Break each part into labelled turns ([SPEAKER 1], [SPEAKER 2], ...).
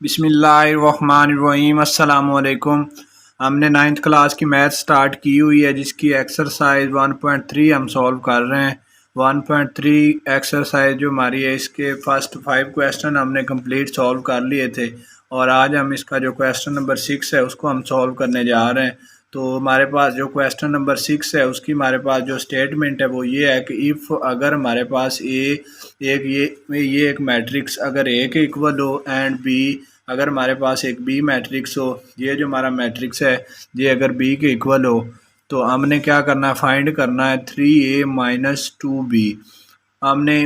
[SPEAKER 1] बिस्मिल्लाहिर्रहमानिर्रहीम अस्सलाम वालेकुम। हमने नाइन्थ क्लास की मैथ स्टार्ट की हुई है जिसकी एक्सरसाइज 1.3 हम सॉल्व कर रहे हैं। 1.3 एक्सरसाइज जो हमारी है इसके फर्स्ट 5 क्वेश्चन हमने कंप्लीट सॉल्व कर लिए थे और आज हम इसका जो क्वेश्चन नंबर 6 है उसको हम सॉल्व करने जा रहे हैं। तो हमारे पास जो क्वेश्चन नंबर 6 है उसकी हमारे पास जो स्टेटमेंट है वो ये है कि इफ़ अगर हमारे पास ये एक मैट्रिक्स अगर ए के इक्वल हो एंड बी अगर हमारे पास एक बी मैट्रिक्स हो, ये जो हमारा मैट्रिक्स है ये अगर बी के इक्वल हो तो हमने क्या करना है, फाइंड करना है 3a माइनस 2b। हमने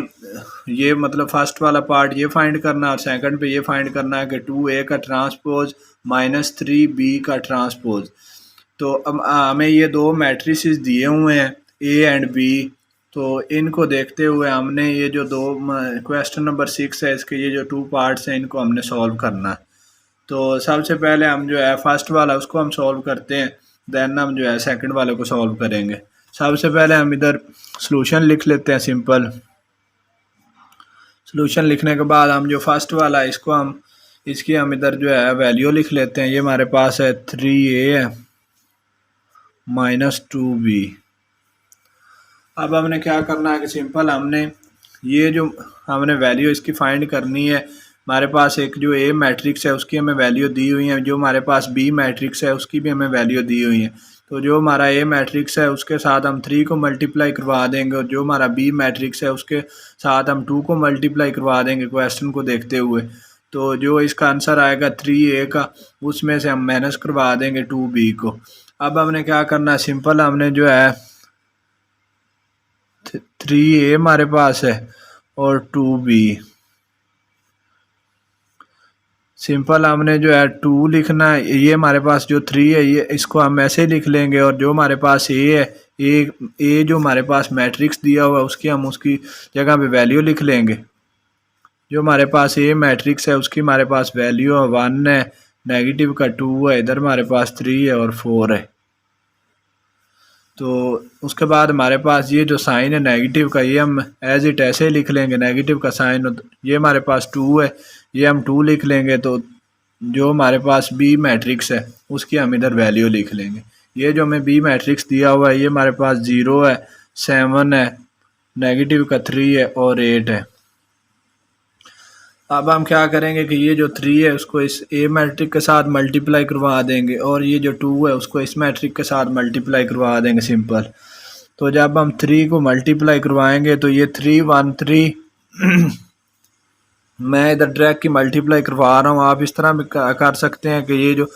[SPEAKER 1] ये मतलब फर्स्ट वाला पार्ट ये फाइंड करना है और सेकंड पे ये फाइंड करना है कि 2a का ट्रांसपोज माइनस 3b का ट्रांसपोज। तो अब हमें ये दो मैट्रिसेस दिए हुए हैं ए एंड बी, तो इनको देखते हुए हमने ये जो दो क्वेश्चन नंबर 6 है इसके ये जो 2 पार्ट्स हैं इनको हमने सॉल्व करना है। तो सबसे पहले हम जो है फर्स्ट वाला उसको हम सॉल्व करते हैं, देन हम जो है सेकंड वाले को सॉल्व करेंगे। सबसे पहले हम इधर सॉल्यूशन लिख लेते हैं सिंपल। सॉल्यूशन लिखने के बाद हम जो फर्स्ट वाला है इसको हम इसकी हम इधर जो है वैल्यू लिख लेते हैं। ये हमारे पास है 3a है माइनस 2b। अब हमने क्या करना है कि सिंपल हमने ये जो हमने वैल्यू इसकी फाइंड करनी है। हमारे पास एक जो ए मैट्रिक्स है उसकी हमें वैल्यू दी हुई है, जो हमारे पास बी मैट्रिक्स है उसकी भी हमें वैल्यू दी हुई है। तो जो हमारा ए मैट्रिक्स है उसके साथ हम 3 को मल्टीप्लाई करवा देंगे और जो हमारा बी मैट्रिक्स है उसके साथ हम 2 को मल्टीप्लाई करवा देंगे क्वेश्चन को देखते हुए। तो जो इसका आंसर आएगा 3a का उसमें से हम माइनस करवा देंगे 2b को। अब हमने क्या करना है, सिंपल हमने जो है 3a हमारे पास है और 2b। सिंपल हमने जो है 2 लिखना है, ये हमारे पास जो 3 है ये इसको हम ऐसे लिख लेंगे और जो हमारे पास a है ए जो हमारे पास मैट्रिक्स दिया हुआ है उसकी हम उसकी जगह पे वैल्यू लिख लेंगे। जो हमारे पास ए मैट्रिक्स है उसकी हमारे पास वैल्यू है 1 है, नेगेटिव का 2 है, इधर हमारे पास 3 है और 4 है। तो उसके बाद हमारे पास ये जो साइन है नेगेटिव का ये हम एज इट ऐसे लिख लेंगे, नेगेटिव का साइन। ये हमारे पास 2 है, ये हम 2 लिख लेंगे। तो जो हमारे पास बी मैट्रिक्स है उसकी हम इधर वैल्यू लिख लेंगे। ये जो हमें बी मैट्रिक्स दिया हुआ है ये हमारे पास 0 है, 7 है, नेगेटिव का 3 है और 8 है। अब हम क्या करेंगे कि ये जो 3 है उसको इस ए मैट्रिक के साथ मल्टीप्लाई करवा देंगे और ये जो 2 है उसको इस मैट्रिक के साथ मल्टीप्लाई करवा देंगे सिंपल। तो जब हम 3 को मल्टीप्लाई करवाएंगे तो ये 3 1 3 मैं इधर डायरेक्ट की मल्टीप्लाई करवा रहा हूँ, आप इस तरह भी कर सकते हैं कि ये जो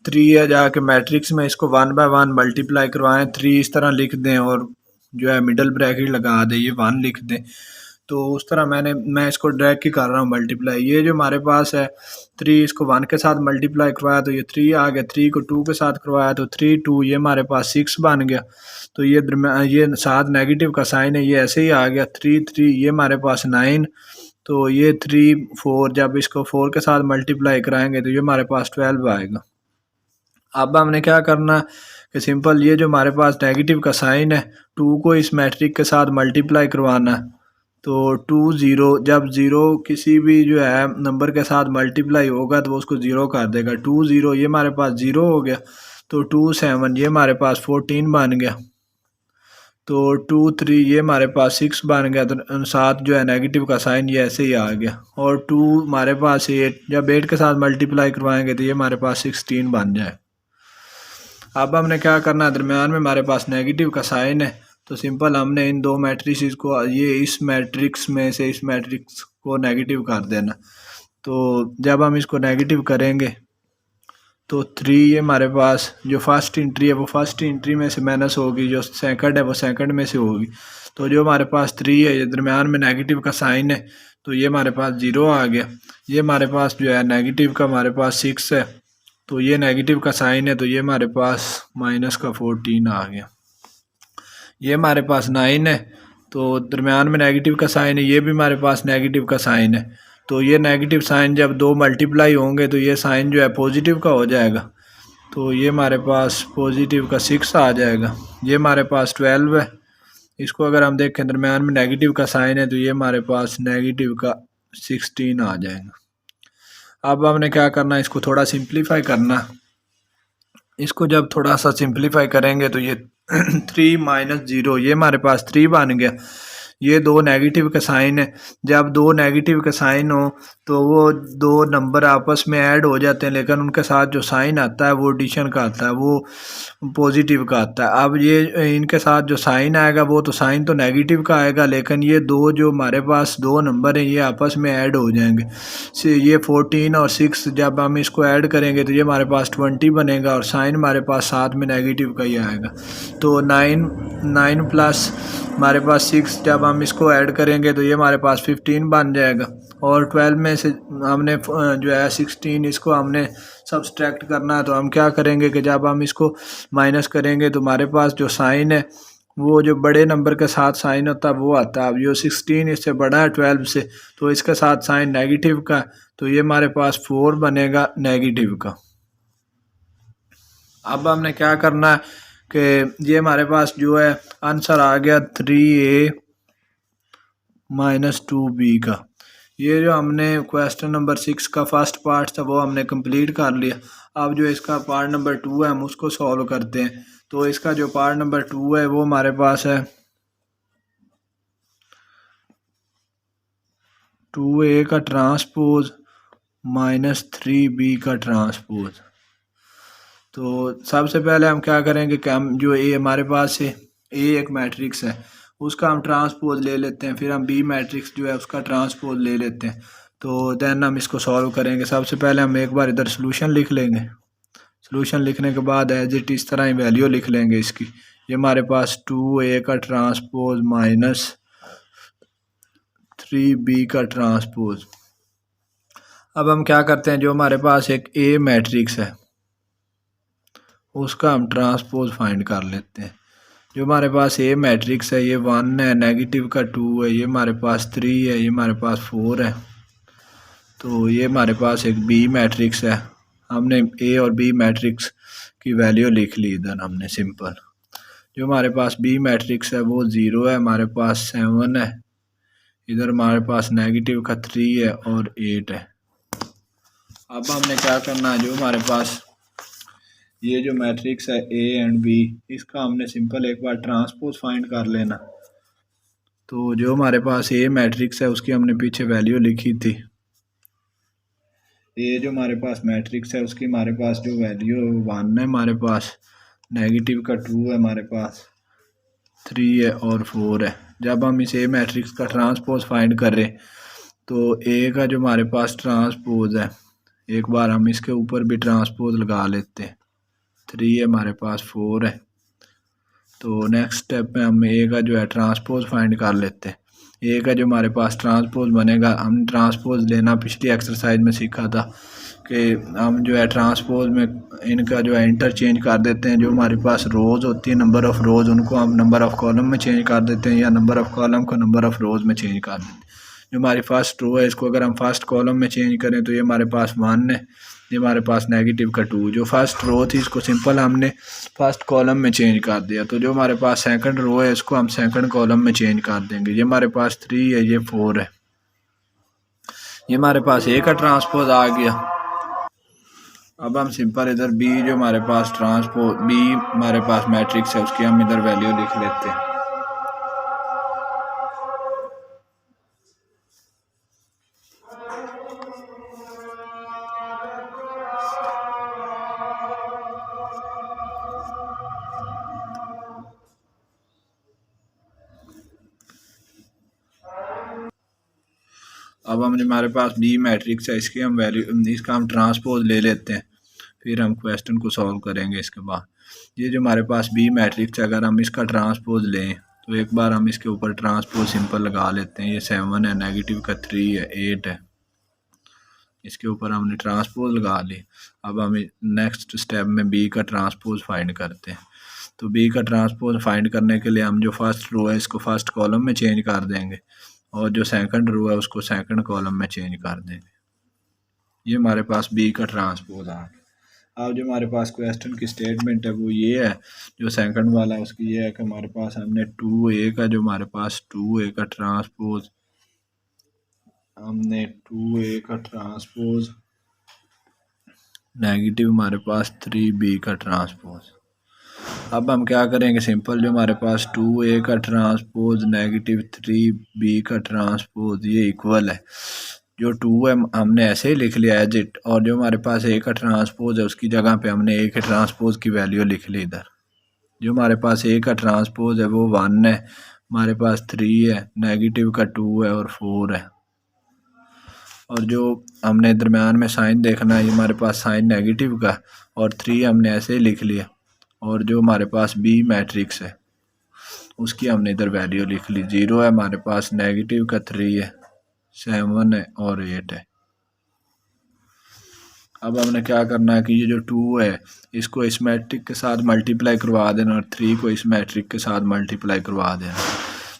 [SPEAKER 1] 3 है जाके मैट्रिक्स में इसको 1 बाय 1 मल्टीप्लाई करवाएं, 3 इस तरह लिख दें और जो है मिडल ब्रैकेट लगा दें, ये 1 लिख दें। तो उस तरह मैं इसको डायरेक्ट ही कर रहा हूँ मल्टीप्लाई। ये जो हमारे पास है 3 इसको 1 के साथ मल्टीप्लाई करवाया तो ये 3 आ गया, 3 को 2 के साथ करवाया तो 3 2 ये हमारे पास 6 बन गया। तो ये ये साथ नेगेटिव का साइन है ये ऐसे ही आ गया, 3 3 ये हमारे पास 9। तो ये 3 4 जब इसको 4 के साथ मल्टीप्लाई कराएंगे तो ये हमारे पास 12 आएगा। अब हमने क्या करना है कि सिंपल ये जो हमारे पास नेगेटिव का साइन है 2 को इस मैट्रिक के साथ मल्टीप्लाई करवाना है। तो 2 0 जब 0 किसी भी जो है नंबर के साथ मल्टीप्लाई होगा तो वो उसको 0 कर देगा। 2 0 ये हमारे पास 0 हो गया, तो 2 7 ये हमारे पास 14 बन गया। तो 2 3 ये हमारे पास 6 बन गया। तो साथ जो है नेगेटिव का साइन ये ऐसे ही आ गया और 2 हमारे पास 8 जब 8 के साथ मल्टीप्लाई करवाएंगे तो ये हमारे पास 16 बन जाए। अब हमने क्या करना है, दरमियान में हमारे पास नेगेटिव का साइन है तो सिंपल हमने इन दो मैट्रिसेस को ये इस मैट्रिक्स में से इस मैट्रिक्स को नेगेटिव कर देना। तो जब हम इसको नेगेटिव करेंगे तो 3 ये हमारे पास जो फर्स्ट एंट्री है वो फर्स्ट एंट्री में से माइनस होगी, जो सेकंड है वो सेकंड में से होगी। तो जो हमारे पास 3 है ये दरमियान में नेगेटिव का साइन है तो ये हमारे पास 0 आ गया। ये हमारे पास जो है नेगेटिव का हमारे पास 6 है तो ये नेगेटिव का साइन है तो ये हमारे पास माइनस का 14 आ गया। ये हमारे पास 9 है तो दरमियान में नेगेटिव का साइन है, ये भी हमारे पास नेगेटिव का साइन है। तो ये नेगेटिव साइन जब दो मल्टीप्लाई होंगे तो ये साइन जो है पॉजिटिव का हो जाएगा। तो ये हमारे पास पॉजिटिव का 6 आ जाएगा। ये हमारे पास 12 है, इसको अगर हम देखें दरमियान में नेगेटिव का साइन है तो ये हमारे पास नेगेटिव का 16 आ जाएगा। अब हमने क्या करना है, इसको थोड़ा सिंप्लीफाई करना। इसको जब थोड़ा सा सिंप्लीफाई करेंगे तो ये 3 - 0 ये हमारे पास 3 बन गया। ये दो नेगेटिव का साइन है। जब दो नेगेटिव का साइन हो तो वो दो नंबर आपस में ऐड हो जाते हैं, लेकिन उनके साथ जो साइन आता है वो एडिशन का आता है, वो पॉजिटिव का आता है। अब ये इनके साथ जो साइन आएगा वो तो साइन तो नेगेटिव का आएगा, लेकिन ये दो जो हमारे पास दो नंबर हैं ये आपस में ऐड हो जाएंगे। ये 14 और 6 जब हम इसको ऐड करेंगे तो ये हमारे पास 20 बनेगा, और साइन हमारे पास साथ में नेगेटिव का ही आएगा। तो 9 प्लस हमारे पास 6 जब हम इसको ऐड करेंगे तो ये हमारे पास 15 बन जाएगा। और 12 में से हमने जो है 16 इसको हमने सब्सट्रैक्ट करना है। तो हम क्या करेंगे कि जब हम इसको माइनस करेंगे तो हमारे पास जो साइन है वो जो बड़े नंबर के साथ साइन होता है वो आता है। अब जो 16 इससे बड़ा है 12 से, तो इसके साथ साइन नेगेटिव का, तो ये हमारे पास 4 बनेगा नेगेटिव का। अब हमने क्या करना है कि ये हमारे पास जो है आंसर आ गया 3a - 2b का। ये जो हमने क्वेश्चन नंबर 6 का फर्स्ट पार्ट था वो हमने कंप्लीट कर लिया। अब जो इसका पार्ट नंबर 2 है हम उसको सॉल्व करते हैं। तो इसका जो पार्ट नंबर 2 है वो हमारे पास है 2a का ट्रांसपोज -3b का ट्रांसपोज। तो सबसे पहले हम क्या करेंगे कि हम जो ए हमारे पास है, ए एक मैट्रिक्स है, उसका हम ट्रांसपोज ले लेते हैं। फिर हम बी मैट्रिक्स जो है उसका ट्रांसपोज ले लेते हैं। तो देन हम इसको सॉल्व करेंगे। सबसे पहले हम एक बार इधर सोल्यूशन लिख लेंगे। सोल्यूशन लिखने के बाद एज इट इस तरह ही वैल्यू लिख लेंगे इसकी। ये हमारे पास 2a का ट्रांसपोज -3b का ट्रांसपोज। अब हम क्या करते हैं, जो हमारे पास एक ए मैट्रिक्स है उसका हम ट्रांसपोज फाइंड कर लेते हैं। जो हमारे पास ए मैट्रिक्स है ये 1 है, नेगेटिव का 2 है, ये हमारे पास 3 है, ये हमारे पास 4 है। तो ये हमारे पास एक बी मैट्रिक्स है। हमने ए और बी मैट्रिक्स की वैल्यू लिख ली इधर हमने सिंपल। जो हमारे पास बी मैट्रिक्स है वो 0 है, हमारे पास 7 है, इधर हमारे पास नेगेटिव का 3 है और 8 है। अब हमने क्या करना है, जो हमारे पास ये जो मैट्रिक्स है ए एंड बी, इसका हमने सिंपल एक बार ट्रांसपोज फाइंड कर लेना। तो जो हमारे पास ए मैट्रिक्स है उसकी हमने पीछे वैल्यू लिखी थी। ये जो हमारे पास मैट्रिक्स है उसकी हमारे पास जो वैल्यू है वो 1 है, हमारे पास नेगेटिव का 2 है, हमारे पास 3 है और 4 है। जब हम इस ए मैट्रिक्स का ट्रांसपोज फाइंड कर रहे तो ए का जो हमारे पास ट्रांसपोज है, एक बार हम इसके ऊपर भी ट्रांसपोज लगा लेते हैं। 3 है, हमारे पास 4 है। तो नेक्स्ट स्टेप में हम ए का जो है ट्रांसपोज फाइंड कर लेते हैं। ए का जो हमारे पास ट्रांसपोज बनेगा, हम ट्रांसपोज लेना पिछली एक्सरसाइज में सीखा था कि हम जो है ट्रांसपोज में इनका जो है इंटरचेंज कर देते हैं। जो हमारे पास रोज़ होती है, नंबर ऑफ़ रोज़, उनको हम नंबर ऑफ़ कॉलम में चेंज कर देते हैं, या नंबर ऑफ़ कॉलम को नंबर ऑफ़ रोज़ में चेंज कर देते हैं। जो हमारी फर्स्ट रो है इसको अगर हम फर्स्ट कॉलम में चेंज करें तो ये हमारे पास 1 है, ये हमारे पास नेगेटिव का 2। जो फर्स्ट रो थी इसको सिंपल हमने फर्स्ट कॉलम में चेंज कर दिया। तो जो हमारे पास सेकंड रो है इसको हम सेकंड कॉलम में चेंज कर देंगे। ये हमारे पास 3 है, ये 4 है, ये हमारे पास ए का ट्रांसपोज आ गया। अब हम सिंपल इधर बी जो हमारे पास ट्रांसपोज बी हमारे पास मैट्रिक्स है उसकी हम इधर वैल्यू लिख लेते हैं। अब हम हमारे पास बी मैट्रिक्स है इसकी हम वैल्यू इसका हम ट्रांसपोज ले लेते हैं, फिर हम क्वेश्चन को सॉल्व करेंगे इसके बाद। ये जो हमारे पास बी मैट्रिक्स है अगर हम इसका ट्रांसपोज लें तो एक बार हम इसके ऊपर ट्रांसपोज सिंपल लगा लेते हैं। ये 7 है, नेगेटिव का 3 है, 8 है, इसके ऊपर हमने ट्रांसपोज लगा ली। अब हम नेक्स्ट स्टेप में बी का ट्रांसपोज फाइंड करते हैं। तो बी का ट्रांसपोज फाइंड करने के लिए हम जो फर्स्ट रो है इसको फर्स्ट कॉलम में चेंज कर देंगे, और जो सेकंड रो है उसको सेकंड कॉलम में चेंज कर देंगे। ये हमारे पास बी का ट्रांसपोज आ गया। अब जो हमारे पास क्वेश्चन की स्टेटमेंट है वो ये है, जो सेकंड वाला है उसकी ये है कि हमारे पास हमने 2a का जो हमारे पास 2a का ट्रांसपोज हमने 2a का ट्रांसपोज नेगेटिव हमारे पास 3b का ट्रांसपोज। अब हम क्या करेंगे, सिंपल जो हमारे पास 2a का ट्रांसपोज नेगेटिव 3b का ट्रांसपोज ये इक्वल है। जो 2 है हमने ऐसे ही लिख लिया एज इट, और जो हमारे पास a का ट्रांसपोज है उसकी जगह पे हमने a के ट्रांसपोज की वैल्यू लिख ली इधर। जो हमारे पास a का ट्रांसपोज है वो 1 है, हमारे पास 3 है, नेगेटिव का 2 है और 4 है। और जो हमने दरमियान में साइन देखना है, ये हमारे पास साइन नेगेटिव का, और 3 हमने ऐसे ही लिख लिया। और जो हमारे पास बी मैट्रिक्स है उसकी हमने इधर वैल्यू लिख ली। 0 है हमारे पास, नेगेटिव का 3 है, 7 है और 8 है। अब हमने क्या करना है कि ये जो 2 है इसको इस मैट्रिक के साथ मल्टीप्लाई करवा देना और 3 को इस मैट्रिक के साथ मल्टीप्लाई करवा देना।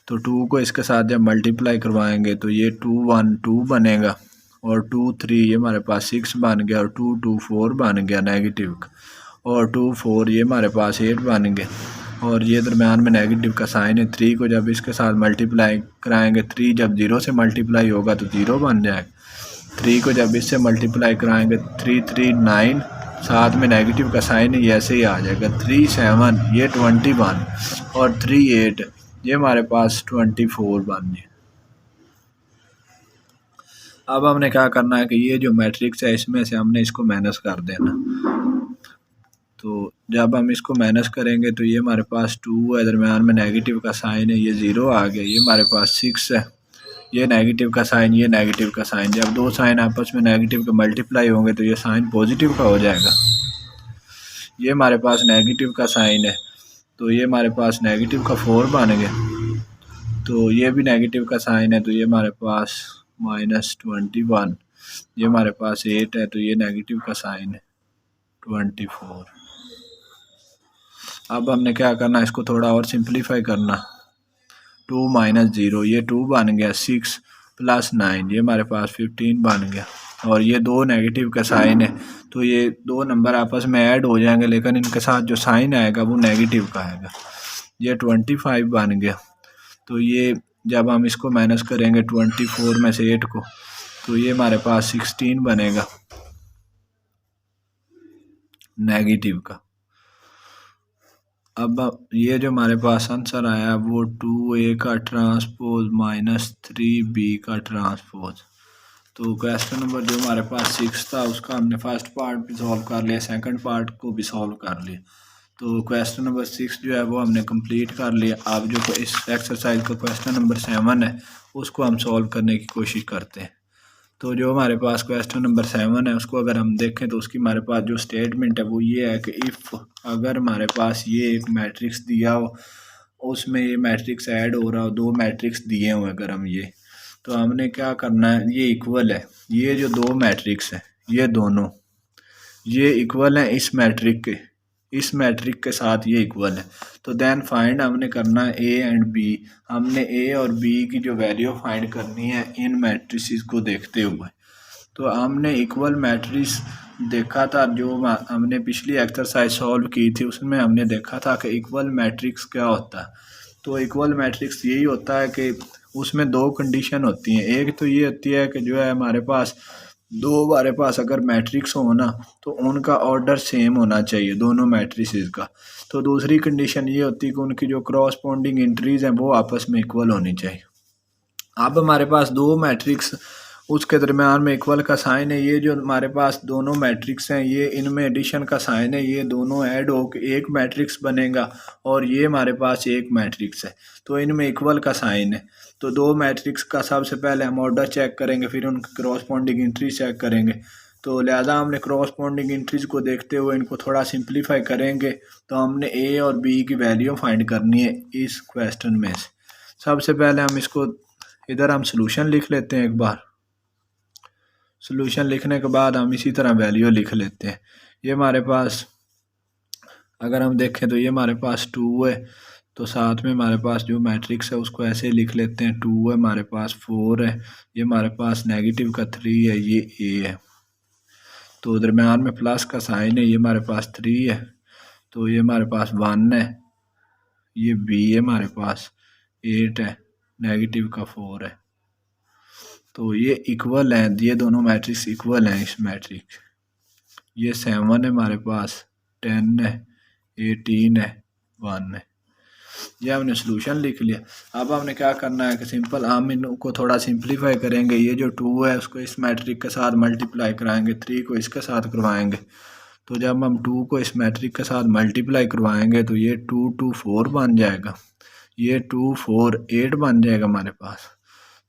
[SPEAKER 1] तो 2 को इसके साथ जब मल्टीप्लाई करवाएंगे तो ये 2 1 2 बनेगा, और 2 3 ये हमारे पास 6 बन गया, और 2 2 4 बन गया नेगेटिव का, और 2 4 ये हमारे पास 8 बन गया। और ये दरम्यान में नेगेटिव का साइन है। 3 को जब इसके साथ मल्टीप्लाई कराएंगे, 3 जब 0 से मल्टीप्लाई होगा तो 0 बन जाएगा। 3 को जब इससे मल्टीप्लाई कराएंगे 3 3 9, साथ में नेगेटिव का साइन है, ये ऐसे ही आ जाएगा। 3 7 ये 21, और 3 8 ये हमारे पास 24 बन गया। अब हमने क्या करना है कि ये जो मैट्रिक्स है इसमें से हमने इसको माइनस कर देना। तो जब हम इसको माइनस करेंगे तो ये हमारे पास 2 है, दरमियान में नेगेटिव का साइन है, ये 0 आ गया। ये हमारे पास 6 है, ये नेगेटिव का साइन, ये नेगेटिव का साइन। जब दो साइन आपस में नेगेटिव के मल्टीप्लाई होंगे तो ये साइन पॉजिटिव का हो जाएगा। ये हमारे पास नेगेटिव का साइन है, तो ये हमारे पास नेगेटिव का 4 बन गया। तो ये भी नेगेटिव का साइन है, तो ये हमारे पास -21। ये हमारे पास 8 है, तो ये नेगेटिव का साइन है 24। अब हमने क्या करना है, इसको थोड़ा और सिंप्लीफाई करना। 2 - 0 ये 2 बन गया, 6 + 9 ये हमारे पास 15 बन गया। और ये दो नेगेटिव का साइन है, तो ये दो नंबर आपस में ऐड हो जाएंगे, लेकिन इनके साथ जो साइन आएगा वो नेगेटिव का आएगा। ये 25 बन गया। तो ये जब हम इसको माइनस करेंगे 24 में से 8 को, तो ये हमारे पास 16 बनेगा नेगेटिव का। अब ये जो हमारे पास आंसर आया वो 2a का ट्रांसपोज -3b का ट्रांसपोज। तो क्वेश्चन नंबर जो हमारे पास 6 था उसका हमने फर्स्ट पार्ट भी सॉल्व कर लिया, सेकंड पार्ट को भी सॉल्व कर लिया। तो क्वेश्चन नंबर 6 जो है वो हमने कंप्लीट कर लिया। अब जो इस एक्सरसाइज का क्वेश्चन नंबर 7 है उसको हम सॉल्व करने की कोशिश करते हैं। तो जो हमारे पास क्वेश्चन नंबर 7 है उसको अगर हम देखें तो उसकी हमारे पास जो स्टेटमेंट है वो ये है कि इफ़, अगर हमारे पास ये एक मैट्रिक्स दिया हो, उसमें ये मैट्रिक्स ऐड हो रहा हो, दो मैट्रिक्स दिए हुए अगर हम ये, तो हमने क्या करना है, ये इक्वल है, ये जो दो मैट्रिक्स है ये दोनों ये इक्वल हैं इस मैट्रिक के, इस मैट्रिक के साथ ये इक्वल है। तो देन फाइंड हमने करना है ए एंड बी। हमने ए और बी की जो वैल्यू फाइंड करनी है इन मैट्रिसेस को देखते हुए। तो हमने इक्वल मैट्रिक्स देखा था, जो हमने पिछली एक्सरसाइज सॉल्व की थी उसमें हमने देखा था कि इक्वल मैट्रिक्स क्या होता है। तो इक्वल मैट्रिक्स यही होता है कि उसमें दो कंडीशन होती हैं। एक तो ये होती है कि जो है हमारे पास हमारे पास अगर मैट्रिक्स हो ना तो उनका ऑर्डर सेम होना चाहिए दोनों मैट्रिसेस का। तो दूसरी कंडीशन ये होती है कि उनकी जो क्रॉसपोंडिंग एंट्रीज हैं वो आपस में इक्वल होनी चाहिए। अब हमारे पास दो मैट्रिक्स, उसके दरमियान में इक्वल का साइन है। ये जो हमारे पास दोनों मैट्रिक्स हैं ये इनमें एडिशन का साइन है, ये दोनों ऐड होकर एक मैट्रिक्स बनेगा, और ये हमारे पास एक मैट्रिक्स है, तो इनमें इक्वल का साइन है। तो दो मैट्रिक्स का सबसे पहले हम ऑर्डर चेक करेंगे, फिर उनकी क्रॉसपोंडिंग एंट्री चेक करेंगे। तो लिहाजा हमने क्रॉसपोंडिंग एंट्रीज को देखते हुए इनको थोड़ा सिंप्लीफाई करेंगे। तो हमने ए और बी की वैल्यू फाइंड करनी है इस क्वेश्चन में से। सबसे पहले हम इसको इधर हम सोल्यूशन लिख लेते हैं। एक बार सोल्यूशन लिखने के बाद हम इसी तरह वैल्यू लिख लेते हैं। ये हमारे पास अगर हम देखें तो ये हमारे पास 2 है, तो साथ में हमारे पास जो मैट्रिक्स है उसको ऐसे ही लिख लेते हैं। 2 है हमारे पास, 4 है, ये हमारे पास नेगेटिव का 3 है, ये ए है, तो दरमियान में प्लस का साइन है, ये हमारे पास 3 है, तो ये हमारे पास 1 है, ये बी है हमारे पास 8 है, नेगेटिव का 4 है। तो ये इक्वल हैं, ये दोनों मैट्रिक्स इक्वल हैं इस मैट्रिक्स। ये 7 है हमारे पास, 10 है, 18 है, 1 है। ये हमने सोल्यूशन लिख लिया। अब हमने क्या करना है कि सिंपल हम इनको थोड़ा सिंप्लीफाई करेंगे। ये जो 2 है उसको इस मैट्रिक के साथ मल्टीप्लाई कराएंगे, 3 को इसके साथ करवाएंगे। तो जब हम 2 को इस मैट्रिक के साथ मल्टीप्लाई करवाएंगे तो ये 2 2 4 बन जाएगा, ये 2 4 8 बन जाएगा हमारे पास।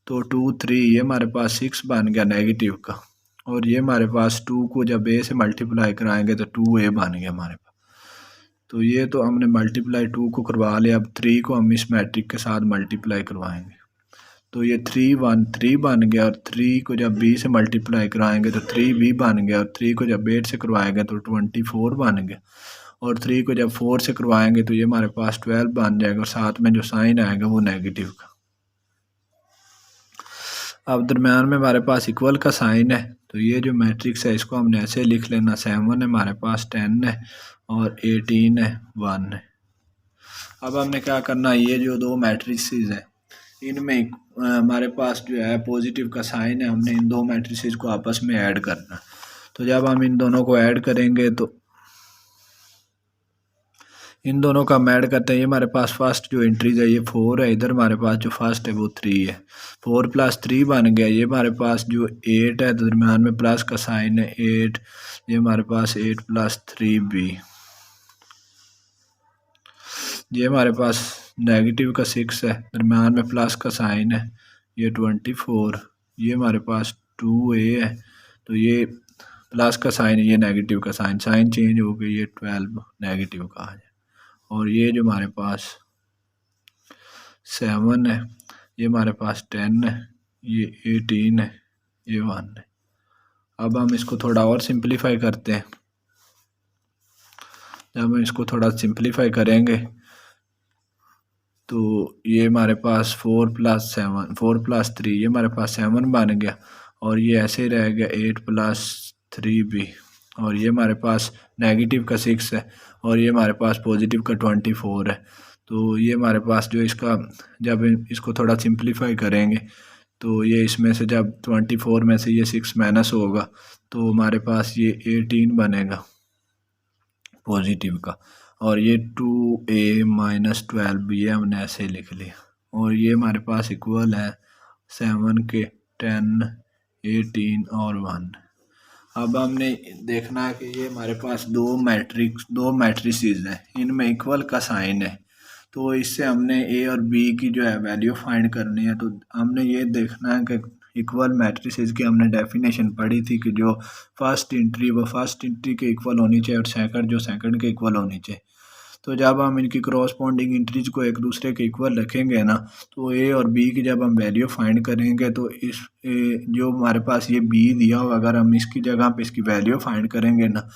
[SPEAKER 1] तो 2 3 ये हमारे पास 6 बन गया नेगेटिव का। और ये हमारे पास 2 को जब ए से मल्टीप्लाई कराएंगे तो 2a बन गया हमारे पास। तो ये तो हमने मल्टीप्लाई 2 को करवा लिया। अब 3 को हम इस मैट्रिक के साथ मल्टीप्लाई करवाएंगे। तो ये 3 1 3 बन गया। और 3 को जब b से मल्टीप्लाई कराएंगे तो 3b बन गया। और 3 को जब 8 से करवाएंगे तो 24 बन गया। और 3 को जब 4 से करवाएंगे तो ये हमारे पास 12 बन जाएगा। और साथ में जो साइन आएगा वो नेगेटिव का। अब दरम्यान में हमारे पास इक्वल का साइन है। तो ये जो मैट्रिक्स है इसको हमने ऐसे लिख लेना, 7 है हमारे पास, 10 है और 18 है, 1 है। अब हमने क्या करना, ये जो दो मैट्रिसेस है इनमें हमारे पास जो है पॉजिटिव का साइन है, हमने इन दो मैट्रिसेस को आपस में ऐड करना। तो जब हम इन दोनों को ऐड करेंगे तो इन दोनों का हम ऐड करते हैं। ये हमारे पास फर्स्ट जो एंट्रीज है ये 4 है, इधर हमारे पास जो फर्स्ट है वो 3 है। 4 + 3 बन गया। ये हमारे पास जो 8 है, दरम्यान में प्लस का साइन है 8। ये हमारे पास 8 + 3b। ये हमारे पास नेगेटिव का 6 है, दरम्यान में प्लस का साइन है, ये 24। ये हमारे पास 2a है, तो ये प्लस का साइन है, ये नेगेटिव का साइन चेंज हो गया, ये 12 नेगेटिव का आ जाए। और ये जो हमारे पास 7 है, ये हमारे पास 10 है, ये 18 है, ये 1 है। अब हम इसको थोड़ा और सिंप्लीफाई करते हैं। जब हम इसको थोड़ा सिंप्लीफाई करेंगे तो ये हमारे पास 4 + 7 4 + 3 ये हमारे पास 7 बन गया। और ये ऐसे ही रह गया 8 + 3b। और ये हमारे पास नेगेटिव का 6 है और ये हमारे पास पॉजिटिव का 24 है। तो ये हमारे पास जो इसका जब इसको थोड़ा सिंप्लीफाई करेंगे तो ये इसमें से जब 24 में से ये 6 माइनस होगा तो हमारे पास ये 18 बनेगा पॉजिटिव का। और ये 2a - 12 ये हमने ऐसे लिख लिया। और ये हमारे पास इक्वल है 7 के 10 18 और 1। अब हमने देखना है कि ये हमारे पास दो मैट्रिसेस हैं, इनमें इक्वल का साइन है। तो इससे हमने ए और बी की जो है वैल्यू फाइंड करनी है। तो हमने ये देखना है कि इक्वल मैट्रिसेस की हमने डेफिनेशन पढ़ी थी कि जो फर्स्ट एंट्री वो फर्स्ट एंट्री के इक्वल होनी चाहिए और सेकंड जो सेकंड के इक्वल होनी चाहिए। तो जब हम इनकी क्रॉसपोंडिंग एंट्रीज को एक दूसरे के इक्वल रखेंगे ना, तो ए और बी की जब हम वैल्यू फाइंड करेंगे तो जो हमारे पास ये बी दिया हो, अगर हम इसकी जगह पे इसकी वैल्यू फाइंड करेंगे ना,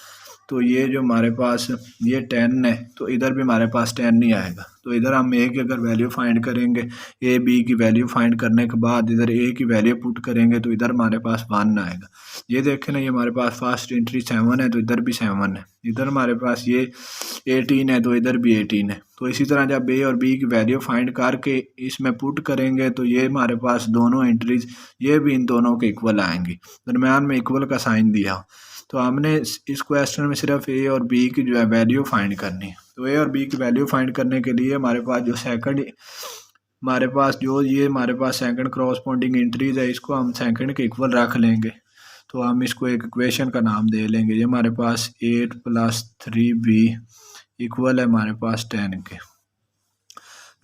[SPEAKER 1] तो ये जो हमारे पास ये 10 है तो इधर भी हमारे पास 10 नहीं आएगा। तो इधर हम ए की अगर वैल्यू फाइंड करेंगे, ए बी की वैल्यू फाइंड करने के बाद इधर ए की वैल्यू पुट करेंगे तो इधर हमारे पास 1 आएगा। ये देखें ना, ये हमारे पास फर्स्ट एंट्री 7 है तो इधर भी 7 है, इधर हमारे पास ये 18 है तो इधर भी 18 है। तो इसी तरह जब ए और बी की वैल्यू फाइंड करके इसमें पुट करेंगे तो ये हमारे पास दोनों एंट्रीज ये भी इन दोनों के इक्वल आएंगी, दरम्यान में इक्वल का साइन दिया। तो हमने इस क्वेश्चन में सिर्फ ए और बी की जो है वैल्यू फाइंड करनी है। तो ए और बी की वैल्यू फाइंड करने के लिए हमारे पास जो हमारे पास सेकंड क्रॉसपोंडिंग एंट्रीज है, इसको हम सेकंड के इक्वल रख लेंगे। तो हम इसको एक इक्वेशन का नाम दे लेंगे। ये हमारे पास 8 + 3b इक्वल है हमारे पास 10 के।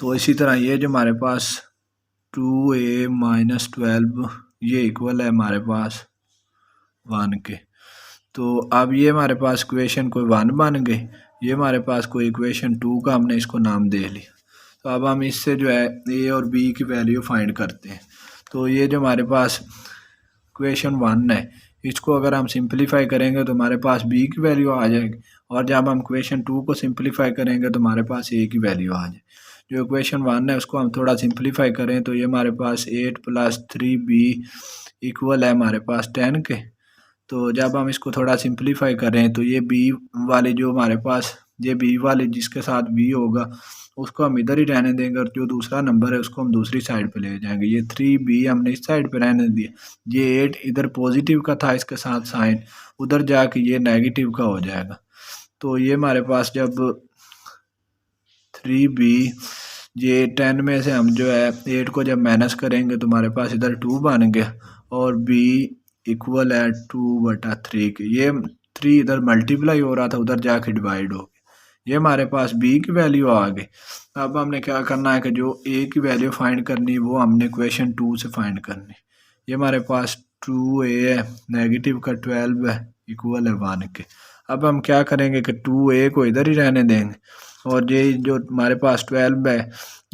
[SPEAKER 1] तो इसी तरह ये जो हमारे पास 2a - 12 ये इक्वल है हमारे पास 1 के। तो अब ये हमारे पास इक्वेशन कोई 1 बन गई, ये हमारे पास कोई इक्वेशन 2 का हमने इसको नाम दे लिया। तो अब हम इससे जो है ए और बी की वैल्यू फाइंड करते हैं। तो ये जो हमारे पास इक्वेशन 1 है इसको अगर हम सिंप्लीफाई करेंगे तो हमारे पास बी की वैल्यू आ जाएगी। और जब हम इक्वेशन 2 को सिंप्लीफाई करेंगे तो हमारे पास ए की वैल्यू आ जाए। जो इक्वेशन 1 है उसको हम थोड़ा सिंप्लीफाई करें तो ये हमारे पास 8 + 3b इक्वल है हमारे पास 10 के। तो जब हम इसको थोड़ा सिंप्लीफाई करें तो ये बी वाली जो हमारे पास ये बी वाले जिसके साथ बी होगा उसको हम इधर ही रहने देंगे और जो दूसरा नंबर है उसको हम दूसरी साइड पे ले जाएंगे। ये 3b हमने इस साइड पे रहने दिया। ये 8 इधर पॉजिटिव का था, इसके साथ साइन उधर जाके ये नेगेटिव का हो जाएगा। तो ये हमारे पास जब 3b, ये 10 में से हम जो है 8 को जब माइनस करेंगे तो हमारे पास इधर 2 बन गया और b इक्वल है 2/3 के। ये 3 इधर मल्टीप्लाई हो रहा था उधर जाके डिवाइड हो गया। ये हमारे पास b की वैल्यू आ गई। अब हमने क्या करना है कि जो a की वैल्यू फाइंड करनी है वो हमने क्वेश्चन 2 से फाइंड करनी। ये हमारे पास 2a है, नेगेटिव का 12 है, इक्वल है 1 के। अब हम क्या करेंगे कि 2a को इधर ही रहने देंगे और ये जो हमारे पास 12 है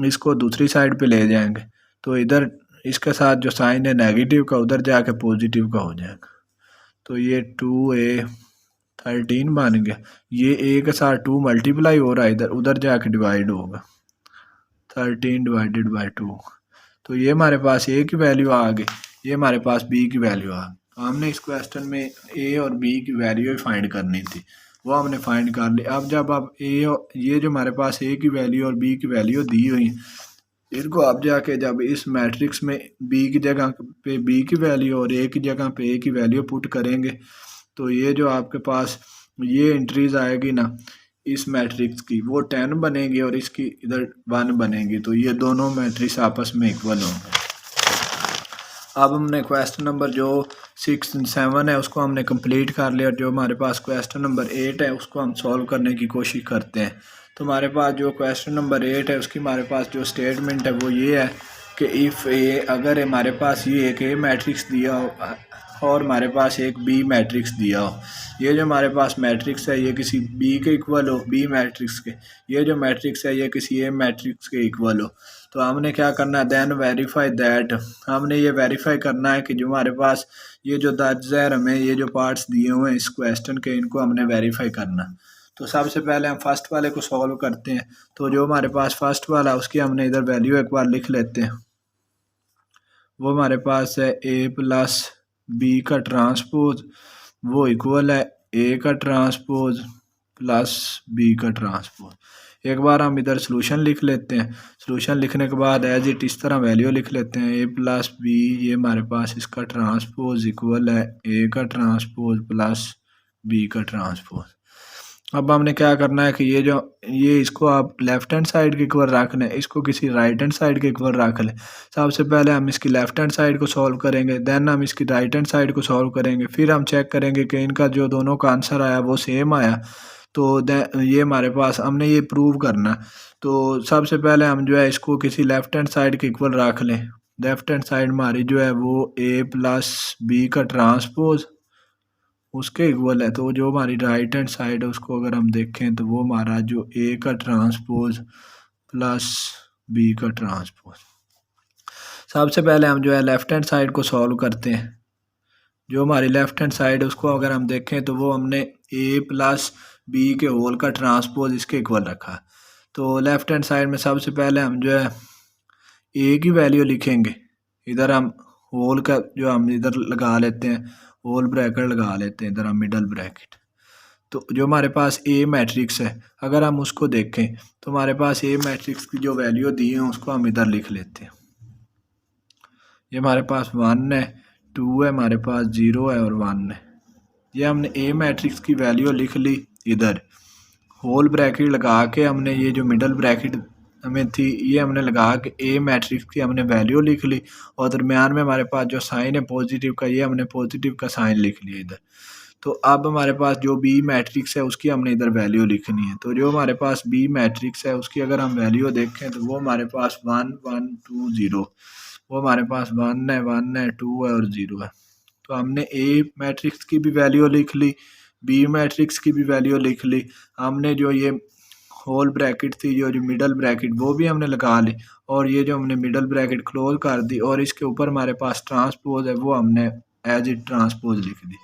[SPEAKER 1] इसको दूसरी साइड पे ले जाएंगे। तो इधर इसके साथ जो साइन है नेगेटिव का उधर जाके पॉजिटिव का हो जाएगा। तो ये 2a 13 बन गया। ये a के साथ 2 मल्टीप्लाई हो रहा है इधर उधर जाके डिवाइड होगा 13 डिवाइडेड बाई 2। तो ये हमारे पास a की वैल्यू आ गई, ये हमारे पास b की वैल्यू आ गई। हमने इस क्वेश्चन में a और b की वैल्यू फाइंड करनी थी, वो हमने फाइंड कर ली। अब जब आप ये जो हमारे पास a की वैल्यू और b की वैल्यू दी हुई इनको आप जाके जब इस मैट्रिक्स में b की जगह पे b की वैल्यू और a की जगह पे a की वैल्यू पुट करेंगे तो ये जो आपके पास ये एंट्रीज आएगी ना इस मैट्रिक्स की वो 10 बनेगी और इसकी इधर 1 बनेगी। तो ये दोनों मैट्रिक्स आपस में इक्वल होंगे। अब हमने क्वेश्चन नंबर जो 6 और 7 है उसको हमने कंप्लीट कर लिया और जो हमारे पास क्वेश्चन नंबर 8 है उसको हम सॉल्व करने की कोशिश करते हैं। तो हमारे पास जो क्वेश्चन नंबर 8 है उसकी हमारे पास जो स्टेटमेंट है वो ये है कि इफ़ ए, अगर हमारे पास ये एक ए मैट्रिक्स दिया हो और हमारे पास एक बी मैट्रिक्स दिया हो, ये जो हमारे पास मैट्रिक्स है ये किसी बी के इक्वल हो, बी मैट्रिक्स के, ये जो मैट्रिक्स है ये किसी ए मैट्रिक्स के इक्वल हो, तो हमने क्या करना है देन वेरीफाई दैट। हमने ये वेरीफाई करना है कि जो हमारे पास ये जो दर्ज है हमें ये जो पार्ट्स दिए हुए हैं इस क्वेश्चन के इनको हमने वेरीफाई करना। तो सबसे पहले हम फर्स्ट वाले को सॉल्व करते हैं। तो जो हमारे पास फर्स्ट वाला उसकी हमने इधर वैल्यू एक बार लिख लेते हैं। वो हमारे पास है a प्लस बी का ट्रांसपोज, वो इक्वल है a का ट्रांसपोज प्लस b का ट्रांसपोज। एक बार हम इधर सोल्यूशन लिख लेते हैं। सोल्यूशन लिखने के बाद एज इट इस तरह वैल्यू लिख लेते हैं a प्लस बी, ये हमारे पास इसका ट्रांसपोज इक्वल है a का ट्रांसपोज प्लस b का ट्रांसपोज। अब हमने क्या करना है कि ये इसको आप लेफ्ट हैंड साइड के इक्वल रख लें, इसको किसी राइट हैंड साइड के इक्वल रख लें। सबसे पहले हम इसकी लेफ्ट हैंड साइड को सॉल्व करेंगे, देन हम इसकी राइट हैंड साइड को सॉल्व करेंगे, फिर हम चेक करेंगे कि इनका जो दोनों का आंसर आया वो सेम आया। तो ये हमारे पास हमने ये प्रूव करना। तो सबसे पहले हम जो है इसको किसी लेफ्ट हैंड साइड के इक्वल रख लें। लेफ्ट हैंड साइड हमारी जो है वो a प्लस बी का ट्रांसपोज उसके इक्वल है। तो जो हमारी राइट हैंड साइड है उसको अगर हम देखें तो वो हमारा जो a का ट्रांसपोज प्लस b का ट्रांसपोज। सबसे पहले हम जो है लेफ्ट हैंड साइड को सॉल्व करते हैं। जो हमारी लेफ्ट हैंड साइड है उसको अगर हम देखें तो वो हमने a प्लस बी के होल का ट्रांसपोज इसके इक्वल रखा। तो लेफ्ट हैंड साइड में सबसे पहले हम जो है a की वैल्यू लिखेंगे। इधर हम होल का जो हम इधर लगा लेते हैं, होल ब्रैकेट लगा लेते हैं, इधर हम मिडल ब्रैकेट। तो जो हमारे पास ए मैट्रिक्स है अगर हम उसको देखें तो हमारे पास ए मैट्रिक्स की जो वैल्यू दी है उसको हम इधर लिख लेते हैं। ये हमारे पास 1 है, 2 है, हमारे पास 0 है और 1 है। ये हमने ए मैट्रिक्स की वैल्यू लिख ली। इधर होल ब्रैकेट लगा के हमने ये जो मिडल ब्रैकेट हमें थी ये हमने लगा के ए मैट्रिक्स की हमने वैल्यू लिख ली और दरमियान में हमारे पास जो साइन है पॉजिटिव का ये हमने पॉजिटिव का साइन लिख लिया इधर। तो अब हमारे पास जो बी मैट्रिक्स है उसकी हमने इधर वैल्यू लिखनी है। तो जो हमारे पास बी मैट्रिक्स है उसकी अगर हम वैल्यू देखें तो वो हमारे पास 1 1 2 0, वो हमारे पास 1 है, 1 है, 2 है और 0 है। तो हमने ए मैट्रिक्स की भी वैल्यू लिख ली, बी मैट्रिक्स की भी वैल्यू लिख ली। हमने जो ये होल ब्रैकेट थी जो मिडल ब्रैकेट वो भी हमने लगा ली और ये जो हमने मिडल ब्रैकेट क्लोज कर दी और इसके ऊपर हमारे पास ट्रांसपोज है वो हमने एज इट ट्रांसपोज लिख दी।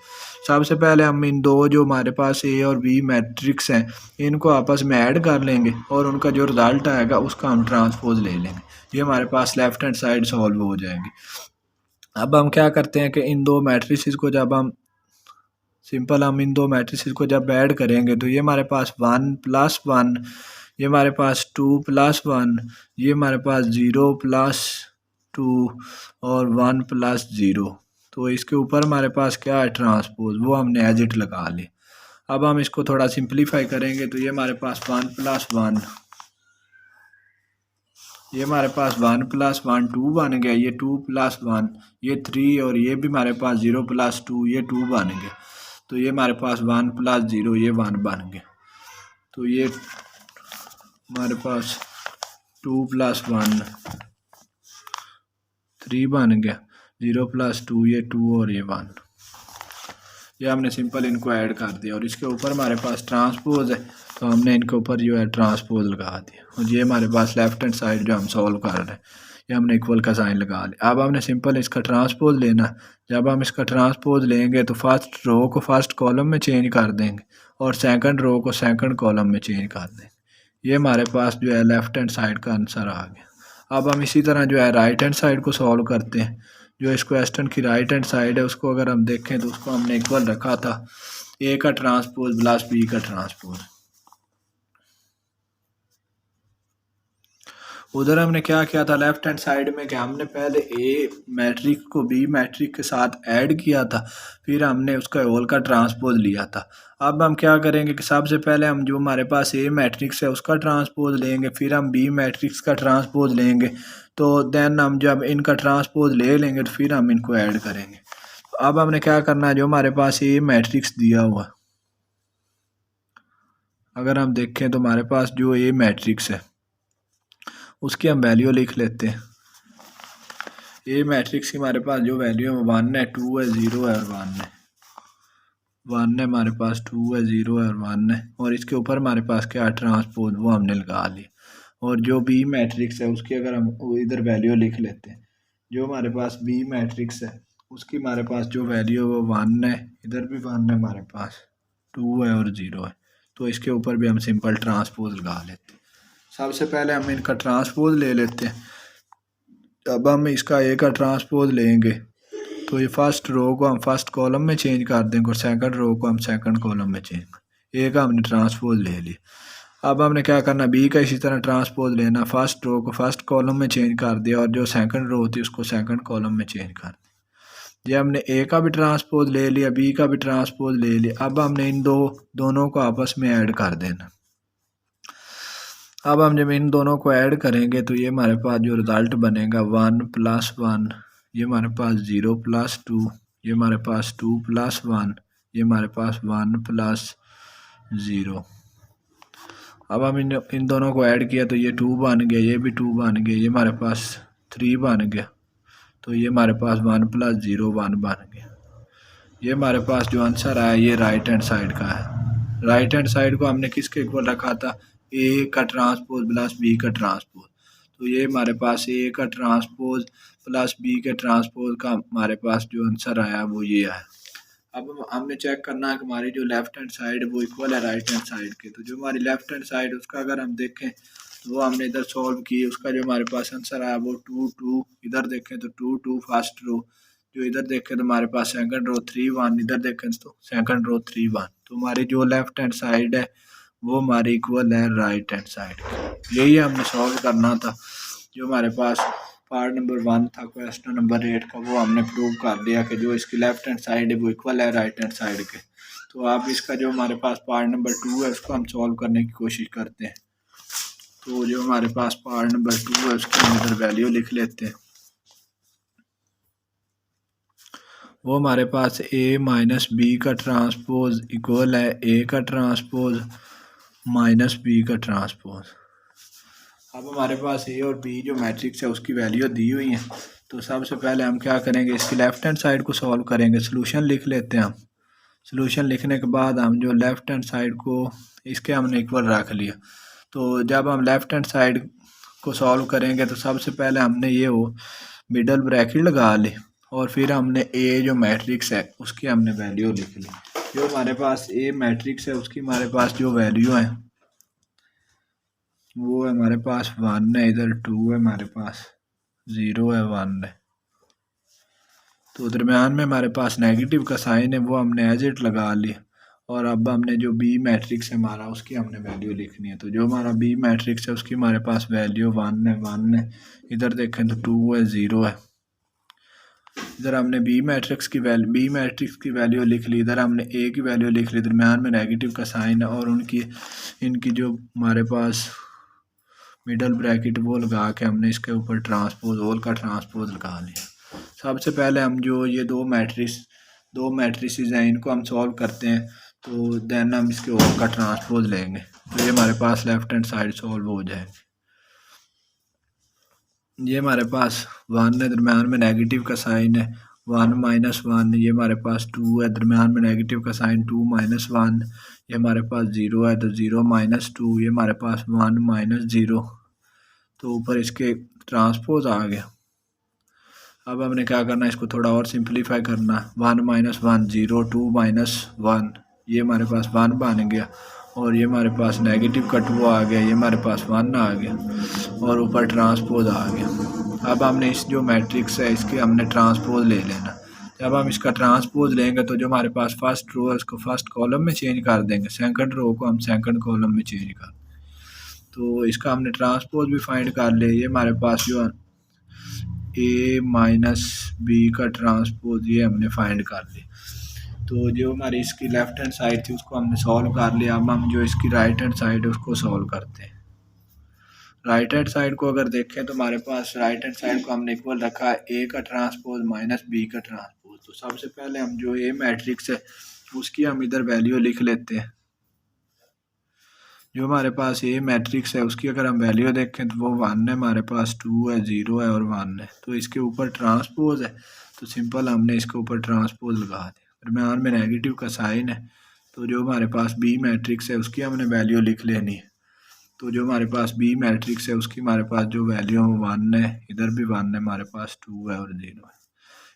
[SPEAKER 1] सबसे पहले हम इन दो जो हमारे पास ए और बी मैट्रिक्स हैं इनको आपस में ऐड कर लेंगे और उनका जो रिजल्ट आएगा उसका हम ट्रांसपोज ले लेंगे। ये हमारे पास लेफ्ट हैंड साइड सॉल्व हो जाएगी। अब हम क्या करते हैं कि इन दो मैट्रिसेस को जब हम सिंपल हम इन दो मैट्रिसेस को जब ऐड करेंगे तो ये हमारे पास 1+1, ये हमारे पास 2+1, ये हमारे पास 0+2 और 1+0। तो इसके ऊपर हमारे पास क्या है, ट्रांसपोज, वो हमने एज इट लगा ली। अब हम इसको थोड़ा सिंप्लीफाई करेंगे तो ये हमारे पास 1+1, ये हमारे पास 1+1 2 बन गया, ये 2+1 ये 3 और ये भी हमारे पास 0+2 ये 2 बन गया। तो ये हमारे पास 1+0 ये 1 बन गया। तो ये हमारे पास 2+1 3 बन गया, 0+2 ये 2 और ये 1। ये हमने सिंपल इनको ऐड कर दिया और इसके ऊपर हमारे पास ट्रांसपोज है तो हमने इनके ऊपर जो है ट्रांसपोज लगा दिया। और ये हमारे पास लेफ्ट हैंड साइड जो हम सॉल्व कर रहे हैं ये हमने इक्वल का साइन लगा लिया। अब हमने सिंपल इसका ट्रांसपोज लेना। जब हम इसका ट्रांसपोज लेंगे तो फर्स्ट रो को फर्स्ट कॉलम में चेंज कर देंगे और सेकंड रो को सेकंड कॉलम में चेंज कर देंगे। ये हमारे पास जो है लेफ्ट हैंड साइड का आंसर आ गया। अब हम इसी तरह जो है राइट हैंड साइड को सॉल्व करते हैं। जो इस क्वेश्चन की राइट हैंड साइड है उसको अगर हम देखें तो उसको हमने इक्वल रखा था ए का ट्रांसपोज प्लस बी का ट्रांसपोज। उधर हमने क्या किया था लेफ्ट हैंड साइड में कि हमने पहले ए मैट्रिक को बी मैट्रिक के साथ ऐड किया था, फिर हमने उसका होल का ट्रांसपोज लिया था। अब हम क्या करेंगे कि सबसे पहले हम जो हमारे पास ए मैट्रिक्स है उसका ट्रांसपोज लेंगे, फिर हम बी मैट्रिक्स का ट्रांसपोज लेंगे। तो देन हम जब इनका ट्रांसपोज ले लेंगे तो फिर हम इनको ऐड करेंगे। अब हमने क्या करना है, जो हमारे पास ए मैट्रिक्स दिया हुआ, अगर हम देखें तो हमारे पास जो ए मैट्रिक्स है उसकी हम वैल्यू लिख लेते हैं। ए मैट्रिक्स की हमारे पास जो वैल्यू है 1 है, 2 है, 0 है और 1 है। 1 है हमारे पास, 2 है, 0 है और 1 है। और इसके ऊपर हमारे पास क्या ट्रांसपोज वो हमने लगा ली। और जो बी मैट्रिक्स है उसकी अगर हम इधर वैल्यू लिख लेते हैं, जो हमारे पास बी मैट्रिक्स है उसकी हमारे पास जो वैल्यू है वो 1 है, इधर भी 1 है हमारे पास, 2 है और 0 है। तो इसके ऊपर भी हम सिंपल ट्रांसपोज लगा लेते हैं। सबसे पहले हम इनका ट्रांसपोज ले लेते हैं। अब हम इसका ए का ट्रांसपोज लेंगे तो ये फर्स्ट रो को हम फर्स्ट कॉलम में चेंज कर देंगे और सेकंड रो को हम सेकंड कॉलम में चेंज कर। ए का हमने ट्रांसपोज ले लिया। अब हमने क्या करना, बी का इसी तरह ट्रांसपोज लेना, फर्स्ट रो को फर्स्ट कॉलम में चेंज कर दिया और जो सेकंड रो होती है उसको सेकंड कॉलम में चेंज कर दिया। ये हमने ए का भी ट्रांसपोज ले लिया, बी का भी ट्रांसपोज ले लिया। अब हमने इन दोनों को आपस में ऐड कर देना। अब हम जब इन दोनों को ऐड करेंगे तो ये हमारे पास जो रिज़ल्ट बनेगा 1+1, ये हमारे पास 0+2, ये हमारे पास 2+1, ये हमारे पास 1+0। अब हम इन दोनों को ऐड किया तो ये 2 बन गया, ये भी 2 बन गया, ये हमारे पास 3 बन गया। तो ये हमारे पास 1+0 1 बन गया। ये हमारे पास जो आंसर आया ये राइट हैंड साइड का है। राइट हैंड साइड को हमने किसके इक्वल रखा था, ए का ट्रांसपोज प्लस बी का ट्रांसपोज। तो ये हमारे पास ए का ट्रांसपोज प्लस बी के ट्रांसपोज का हमारे पास जो आंसर आया वो ये है। अब हमने चेक करना है कि हमारी जो लेफ्ट हैंड साइड है वो इक्वल है राइट हैंड साइड के। तो जो हमारी लेफ्ट हैंड साइड उसका अगर हम देखें तो वो हमने इधर सॉल्व की, उसका जो हमारे पास आंसर आया वो 2 2, इधर देखें तो 2 2 फर्स्ट रो, जो इधर देखें तो हमारे पास सेकंड रो 3 1, इधर देखें तो सेकंड रो 3 1। तो हमारी जो लेफ्ट हैंड साइड है वो हमारी इक्वल है राइट हैंड साइड की। यही हमने सॉल्व करना था। जो हमारे पास पार्ट नंबर 1 था क्वेश्चन नंबर 8 का, वो हमने प्रूव कर दिया कि जो इसकी लेफ्ट हैंड साइड है वो इक्वल है राइट हैंड साइड के। तो आप इसका जो हमारे पास पार्ट नंबर 2 है उसको हम सॉल्व करने की कोशिश करते हैं। तो जो हमारे पास पार्ट नंबर 2 है उसकी हम इधर वैल्यू लिख लेते हैं। वो हमारे पास ए माइनस बी का ट्रांसपोज इक्वल है ए का ट्रांसपोज माइनस बी का ट्रांसपोज। अब हमारे पास ए और बी जो मैट्रिक्स है उसकी वैल्यू दी हुई है। तो सबसे पहले हम क्या करेंगे, इसकी लेफ्ट हैंड साइड को सॉल्व करेंगे। सोल्यूशन लिख लेते हैं हम। सोल्यूशन लिखने के बाद हम जो लेफ्ट हैंड साइड को इसके हमने इक्वल रख लिया। तो जब हम लेफ्ट हैंड साइड को सॉल्व करेंगे तो सबसे पहले हमने ये वो मिडल ब्रैकेट लगा ली और फिर हमने ए जो मैट्रिक्स है उसकी हमने वैल्यू लिख ली। जो हमारे पास ए मैट्रिक्स है उसकी हमारे पास जो वैल्यू है वो है हमारे पास 1 है, इधर 2 है, हमारे पास 0 है, 1 है। तो दरमियान में हमारे पास नेगेटिव का साइन है, वो हमने एज इट लगा लिया। और अब हमने जो बी मैट्रिक्स है हमारा, उसकी हमने वैल्यू लिखनी है। तो जो हमारा बी मैट्रिक्स है उसकी हमारे पास वैल्यू 1 है। इधर देखें तो 2 है, 0 है। इधर हमने बी मैट्रिक्स की वैल्यू लिख ली, इधर हमने ए की वैल्यू लिख ली। दरमियान में नेगेटिव का साइन है और इनकी जो हमारे पास मिडल ब्रैकेट वो लगा के हमने इसके ऊपर ट्रांसपोज, होल का ट्रांसपोज लगा लिया। सबसे पहले हम जो ये दो मैट्रिसेस हैं इनको हम सॉल्व करते हैं, तो देन हम इसके होल का ट्रांसपोज लेंगे, तो ये हमारे पास लेफ्ट हैंड साइड सॉल्व हो जाएगी। ये हमारे पास 1 है, दरम्यान में नेगेटिव का साइन है 1 माइनस 1। ये हमारे पास 2 है, दरम्यान में नेगेटिव का साइन 2 माइनस 1। ये हमारे पास 0 है, तो 0 माइनस 2। ये हमारे पास 1 माइनस 0। तो ऊपर इसके ट्रांसपोज आ गया। अब हमने क्या करना है, इसको थोड़ा और सिंप्लीफाई करना। 1 माइनस 1 0, 2 माइनस 1, ये हमारे पास 1 बन गया। और ये हमारे पास नेगेटिव का 2 आ गया, ये हमारे पास 1 आ गया और ऊपर ट्रांसपोज आ गया। अब हमने इस जो मैट्रिक्स है इसके हमने ट्रांसपोज ले लेना। जब हम इसका ट्रांसपोज लेंगे तो जो हमारे पास फर्स्ट रो है उसको फर्स्ट कॉलम में चेंज कर देंगे, सेकंड रो को हम सेकंड कॉलम में चेंज कर देंगे। तो इसका हमने ट्रांसपोज भी फाइंड कर लिया। ये हमारे पास जो ए माइनस बी का ट्रांसपोज ये हमने फाइंड कर लिया। तो जो हमारी इसकी लेफ्ट हैंड साइड थी उसको हमने सॉल्व कर लिया। अब हम जो इसकी राइट हैंड साइड है उसको सॉल्व करते हैं। राइट हैंड साइड को अगर देखें तो हमारे पास राइट हैंड साइड को हमने इक्वल रखा है ए का ट्रांसपोज माइनस बी का ट्रांसपोज। तो सबसे पहले हम जो ए मैट्रिक्स है उसकी हम इधर वैल्यू लिख लेते हैं। जो हमारे पास ए मैट्रिक्स है उसकी अगर हम वैल्यू देखें तो वो 1 है, हमारे पास 2 है, 0 है और 1 है। तो इसके ऊपर ट्रांसपोज है, तो सिंपल हमने इसके ऊपर ट्रांसपोज लगा दिया। दरम्यान में नेगेटिव का साइन है, तो जो हमारे पास बी मैट्रिक्स है उसकी हमने वैल्यू लिख लेनी है। तो जो हमारे पास बी मैट्रिक्स है उसकी हमारे पास जो वैल्यू है 1 है, इधर भी 1 है, हमारे पास 2 है और 0 है।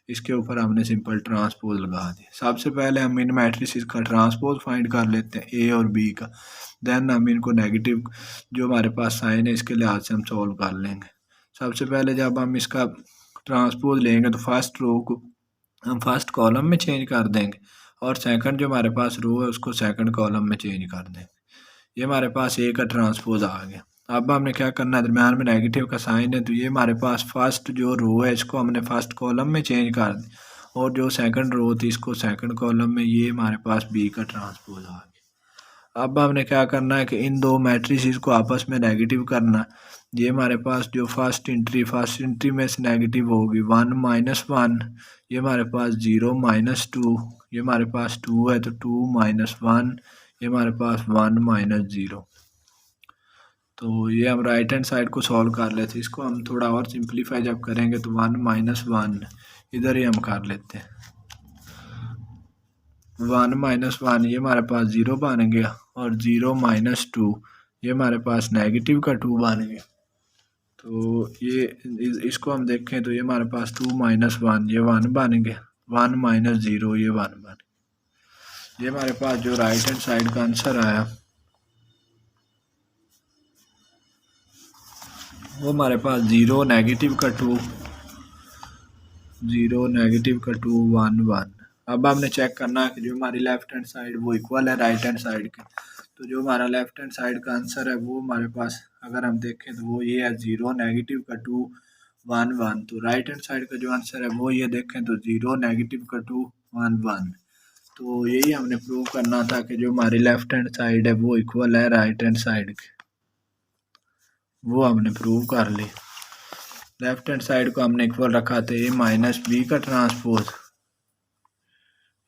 [SPEAKER 1] इसके ऊपर हमने सिंपल ट्रांसपोज लगा दिया। सबसे पहले हम इन मैट्रिसेस का ट्रांसपोज फाइंड कर लेते हैं ए और बी का, देन हम इनको नेगेटिव जो हमारे पास साइन है इसके लिहाज से हम सॉल्व कर लेंगे। सबसे पहले जब हम इसका ट्रांसपोज लेंगे तो फर्स्ट रो को हम फर्स्ट कॉलम में चेंज कर देंगे और सेकंड जो हमारे पास रो है उसको सेकंड कॉलम में चेंज कर देंगे। ये हमारे पास ए का ट्रांसपोज आ गया। अब हमने क्या करना है, दरम्यान में नेगेटिव का साइन है तो ये हमारे पास फर्स्ट जो रो है इसको हमने फर्स्ट कॉलम में चेंज कर दिया और जो सेकंड रो थी इसको सेकंड कॉलम में। ये हमारे पास बी का ट्रांसपोज आ गया। अब हमने क्या करना है कि इन दो मैट्रिसेस को आपस में नेगेटिव करना। ये हमारे पास जो फर्स्ट एंट्री में से नेगेटिव होगी 1 माइनस 1। ये हमारे पास 0 माइनस 2। ये हमारे पास 2 है तो 2 माइनस 1। ये हमारे पास 1 माइनस 0। तो ये हम राइट हैंड साइड को सॉल्व कर लेते हैं। इसको हम थोड़ा और सिंप्लीफाई जब करेंगे तो 1 माइनस 1 इधर ही हम कर लेते हैं। 1 माइनस 1 ये हमारे पास 0 बन गया और 0 माइनस 2 ये हमारे पास नेगेटिव का 2 बन गया। तो ये इसको हम देखें तो ये हमारे पास 2 माइनस 1 ये 1 बन गया, 1 माइनस 0 ये 1 बन गया। ये हमारे पास जो राइट हैंड साइड का आंसर आया वो हमारे पास 0 नेगेटिव का 2 1 1। अब हमने चेक करना है कि जो हमारी लेफ्ट हैंड साइड वो इक्वल है राइट हैंड साइड के। तो जो हमारा लेफ्ट हैंड साइड का आंसर है वो हमारे पास अगर हम देखें तो वो ये है 0 नेगेटिव का 2 1 1। तो राइट हैंड साइड का जो आंसर है वो ये देखें तो 0 नेगेटिव का 2 1 1। तो यही हमने प्रूव करना था कि जो हमारी लेफ्ट हैंड साइड है वो इक्वल है राइट हैंड साइड के, वो हमने प्रूव कर ली। लेफ्ट हैंड साइड को हमने इक्वल रखा था ए माइनस बी का ट्रांसपोज,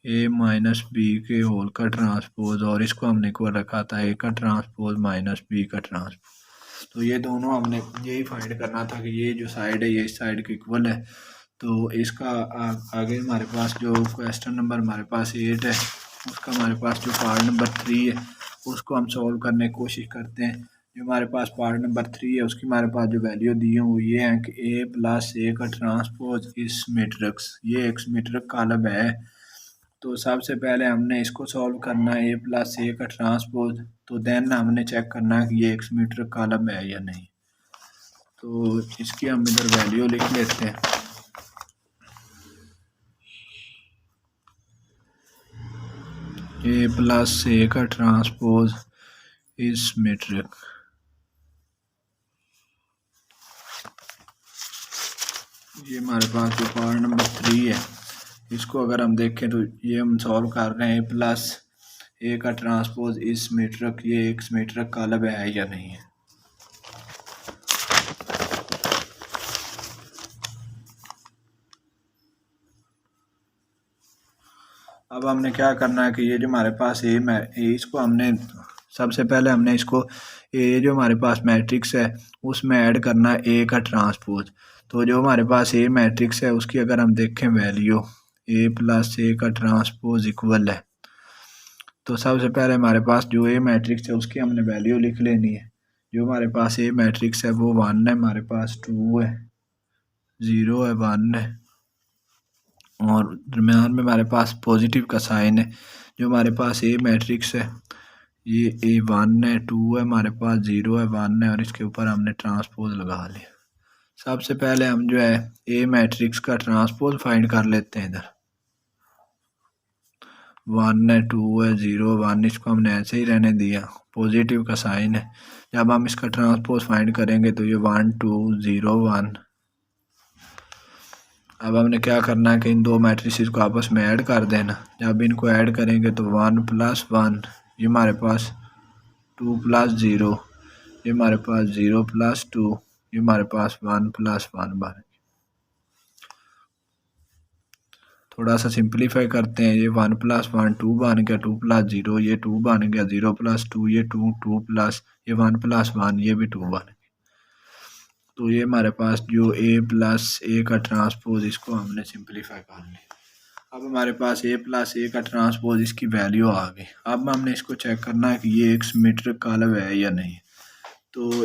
[SPEAKER 1] ए माइनस बी के होल का ट्रांसपोज, और इसको हमने इक्वल रखा था ए का ट्रांसपोज माइनस बी का ट्रांसपोज। तो ये दोनों हमने यही फाइंड करना था कि ये जो साइड है ये इस साइड के इक्वल है। तो इसका आगे हमारे पास जो क्वेश्चन नंबर हमारे पास 8 है उसका हमारे पास जो पार्ट नंबर 3 है उसको हम सॉल्व करने की कोशिश करते हैं। जो हमारे पास पार्ट नंबर 3 है उसकी हमारे पास जो वैल्यू दी है वो ये है कि ए प्लस ए का ट्रांसपोज इस मैट्रिक्स, ये एक सिमेट्रिक कॉलम है। तो सबसे पहले हमने इसको सॉल्व करना है ए प्लस ए का ट्रांसपोज, तो देन हमने चेक करना है कि ये एक सिमेट्रिक कॉलम है या नहीं। तो इसकी हम इधर वैल्यू लिख लेते हैं। ए प्लस ए का ट्रांसपोज इज सिमेट्रिक। ये हमारे पास जो पार्ट नंबर 3 है, इसको अगर हम देखें तो ये हम सॉल्व कर रहे हैं प्लस ए का ट्रांसपोज इज सिमेट्रिक, ये एक सिमेट्रिक कॉलम है या नहीं है। अब हमने क्या करना है कि ये जो हमारे पास इसको हमने सबसे पहले हमने इसको ये जो हमारे पास मैट्रिक्स है उसमें ऐड करना है ए का ट्रांसपोज। तो जो हमारे पास ए मैट्रिक्स है उसकी अगर हम देखें वैल्यू ए प्लस ए का ट्रांसपोज इक्वल है, तो सबसे पहले हमारे पास जो ए मैट्रिक्स है उसकी हमने वैल्यू लिख लेनी है। जो हमारे पास ए मैट्रिक्स है वो 1 है, हमारे पास 2 है, 0 है, 1 है और दरम्यान में हमारे पास पॉजिटिव का साइन है। जो हमारे पास ए मैट्रिक्स है ये ए 1 है, 2 है, हमारे पास 0 है, 1 है और इसके ऊपर हमने ट्रांसपोज लगा लिया। सबसे पहले हम जो है ए मैट्रिक्स का ट्रांसपोज फाइंड कर लेते हैं। इधर 1 है, 2 है, 0, 1, इसको हमने ऐसे ही रहने दिया, पॉजिटिव का साइन है। जब हम इसका ट्रांसपोज फाइंड करेंगे तो ये 1 2 0 1। अब हमने क्या करना है कि इन दो मैट्रिसेस को आपस में ऐड कर देना। जब इनको ऐड करेंगे तो 1 प्लस 1, ये हमारे पास 2 प्लस 0, ये हमारे पास 0 प्लस 2, ये हमारे पास 1 प्लस 1 बन। थोड़ा सा सिंप्लीफाई करते हैं, ये 1 प्लस 1 2 बन गया, 2 प्लस 0 ये 2 बन गया, 0 प्लस 2 ये 2, 2 प्लस ये 1 प्लस 1 ये भी 2 बन गया। तो ये हमारे पास जो ए प्लस ए का ट्रांसपोज इसको हमने सिंप्लीफाई कर लिया। अब हमारे पास ए प्लस ए का ट्रांसपोज इसकी वैल्यू आ गई। अब हमने इसको चेक करना है कि ये एक सिमेट्रिक कॉलम है या नहीं। तो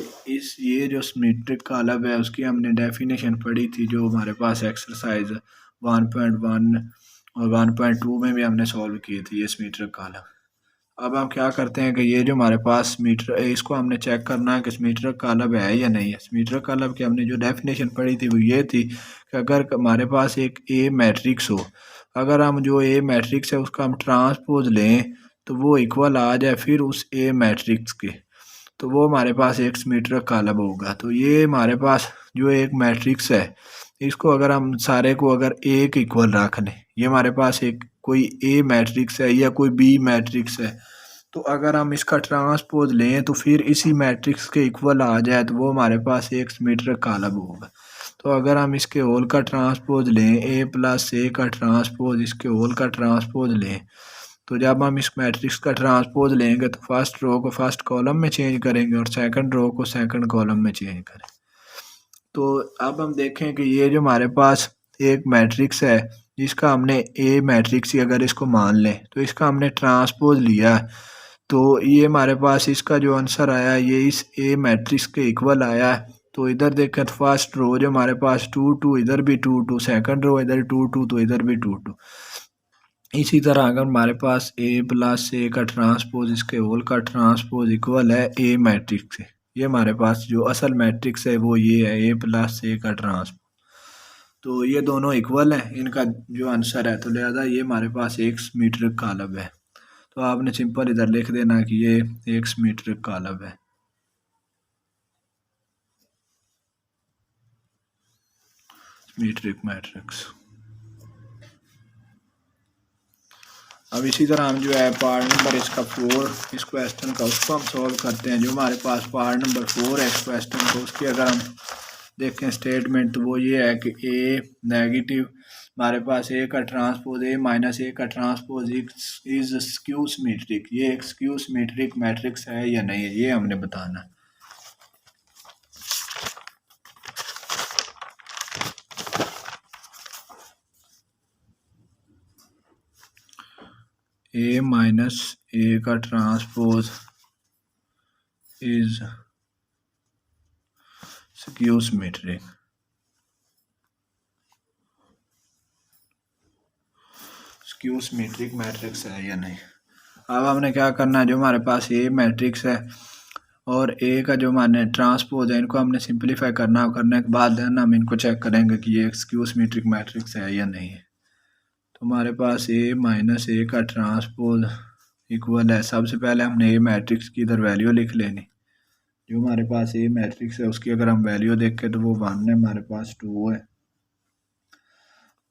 [SPEAKER 1] ये जो सिमेट्रिक कॉलम है उसकी हमने डेफिनेशन पढ़ी थी, जो हमारे पास एक्सरसाइज 1.1 और 1.2 में भी हमने सॉल्व किए थे ये सिमेट्रिक कॉलम। अब हम क्या करते हैं कि ये जो हमारे पास मीटर इसको हमने चेक करना है कि सिमेट्रिक कॉलम है या नहीं है। सिमेट्रिक कॉलम की हमने जो डेफिनेशन पढ़ी थी वो ये थी कि अगर हमारे पास एक ए मैट्रिक्स हो, अगर हम जो ए मैट्रिक्स है उसका हम ट्रांसपोज लें तो वो इक्वल आ जाए फिर उस ए मैट्रिक्स के, तो वो हमारे पास एक सिमेट्रिक कॉलम होगा। तो ये हमारे पास जो एक मैट्रिक्स है इसको अगर हम सारे को अगर एक इक्वल रख लें, ये हमारे पास एक कोई ए मैट्रिक्स है या कोई बी मैट्रिक्स है, तो अगर हम इसका ट्रांसपोज लें तो फिर इसी मैट्रिक्स के इक्वल आ जाए तो वो हमारे पास एक सिमेट्रिक कॉलम होगा। तो अगर हम इसके होल का ट्रांसपोज लें, ए प्लस ए का ट्रांसपोज इसके होल का ट्रांसपोज लें, तो जब हम इस मैट्रिक्स का ट्रांसपोज लेंगे तो फर्स्ट रो को फर्स्ट कॉलम में चेंज करेंगे और सेकंड रो को सेकंड कॉलम में चेंज करें। तो अब हम देखें कि ये जो हमारे पास एक मैट्रिक्स है जिसका हमने ए मैट्रिक्स ही अगर इसको मान लें तो इसका हमने ट्रांसपोज लिया, तो ये हमारे पास इसका जो आंसर आया ये इस ए मैट्रिक्स के इक्वल आया है। तो इधर देखें फर्स्ट रो जो हमारे पास 2 2, इधर भी 2 2, सेकंड रो इधर 2 2 तो इधर भी 2 2। इसी तरह अगर हमारे पास ए प्लस ए का ट्रांसपोज इसके होल का ट्रांसपोज इक्वल है ए मैट्रिक्स से, ये हमारे पास जो असल मैट्रिक्स है वो ये है ए प्लस ए का ट्रांसपोज। तो ये दोनों इक्वल हैं, इनका जो आंसर है, तो लिहाजा ये हमारे पास एक सिमेट्रिक कॉलम है। तो आपने सिंपल इधर लिख देना कि ये एक सिमेट्रिक कॉलम है। Symmetric matrix. अब इसी तरह हम जो है पार्ट नंबर इसका 4 इस क्वेश्चन का उसको हम सॉल्व करते हैं। जो हमारे पास पार्ट नंबर 4 है इस क्वेश्चन को, उसकी अगर हम देखें स्टेटमेंट तो वो ये है कि ए नेगेटिव हमारे पास ए का ट्रांसपोज ए माइनस ए का ट्रांसपोज इज स्क्यू सिमेट्रिक, ये एक स्क्यू सिमेट्रिक मैट्रिक्स है या नहीं है, ये हमने बताना है। ए माइनस ए का transpose is skew symmetric. Skew symmetric matrix है या नहीं। अब हमने क्या करना है, जो हमारे पास ए मैट्रिक्स है और ए का जो हमारे ट्रांसपोज है इनको हमने सिंप्लीफाई करना, करने के बाद हम इनको चेक करेंगे कि ये स्क्यू सिमेट्रिक मैट्रिक्स है या नहीं है। तो हमारे पास ए माइनस ए का ट्रांसपोज इक्वल है। सबसे पहले हमने ए मैट्रिक्स की इधर वैल्यू लिख लेनी। जो हमारे पास ए मैट्रिक्स है उसकी अगर हम वैल्यू देखें तो वो 1 है, हमारे पास 2 है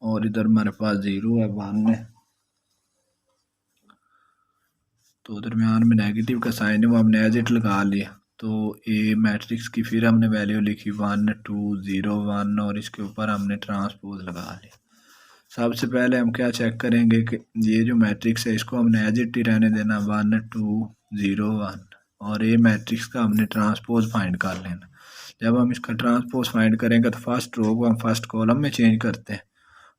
[SPEAKER 1] और इधर हमारे पास 0 है, 1 है। तो दरमियान में नेगेटिव का साइन है वो हमने एज इट लगा लिया। तो ए मैट्रिक्स की फिर हमने वैल्यू लिखी 1 2 0 1 और इसके ऊपर हमने ट्रांसपोज लगा लिया। सबसे पहले हम क्या चेक करेंगे कि ये जो मैट्रिक्स है इसको हमने एज इट ही रहने देना 1 2 0 1 और ए मैट्रिक्स का हमने ट्रांसपोज फाइंड कर लेना। जब हम इसका ट्रांसपोज फाइंड करेंगे तो फर्स्ट रो को हम फर्स्ट कॉलम में चेंज करते हैं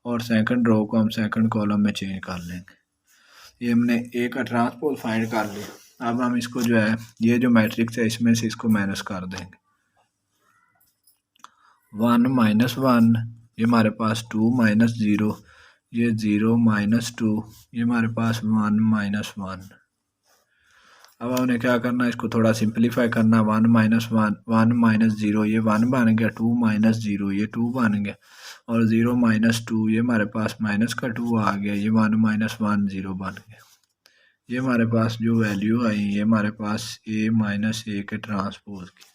[SPEAKER 1] और सेकंड रो को हम सेकंड कॉलम में चेंज कर लेंगे। ये हमने ए का ट्रांसपोज फाइंड कर लिया। अब हम इसको जो है ये जो मैट्रिक्स है इसमें से इसको माइनस कर देंगे। 1 -1 ये हमारे पास 2 -0 ये 0 -2 ये हमारे पास 1 -1। अब हमने क्या करना है इसको थोड़ा सिंपलीफाई करना। 1 -1 1 -0 ये 1 बन गया, 2 -0 ये 2 बन गया और 0 -2 ये हमारे पास माइनस का 2 आ गया, ये 1 -1 0 बन गया। ये हमारे पास जो वैल्यू आई ये हमारे पास a के ट्रांसपोज की।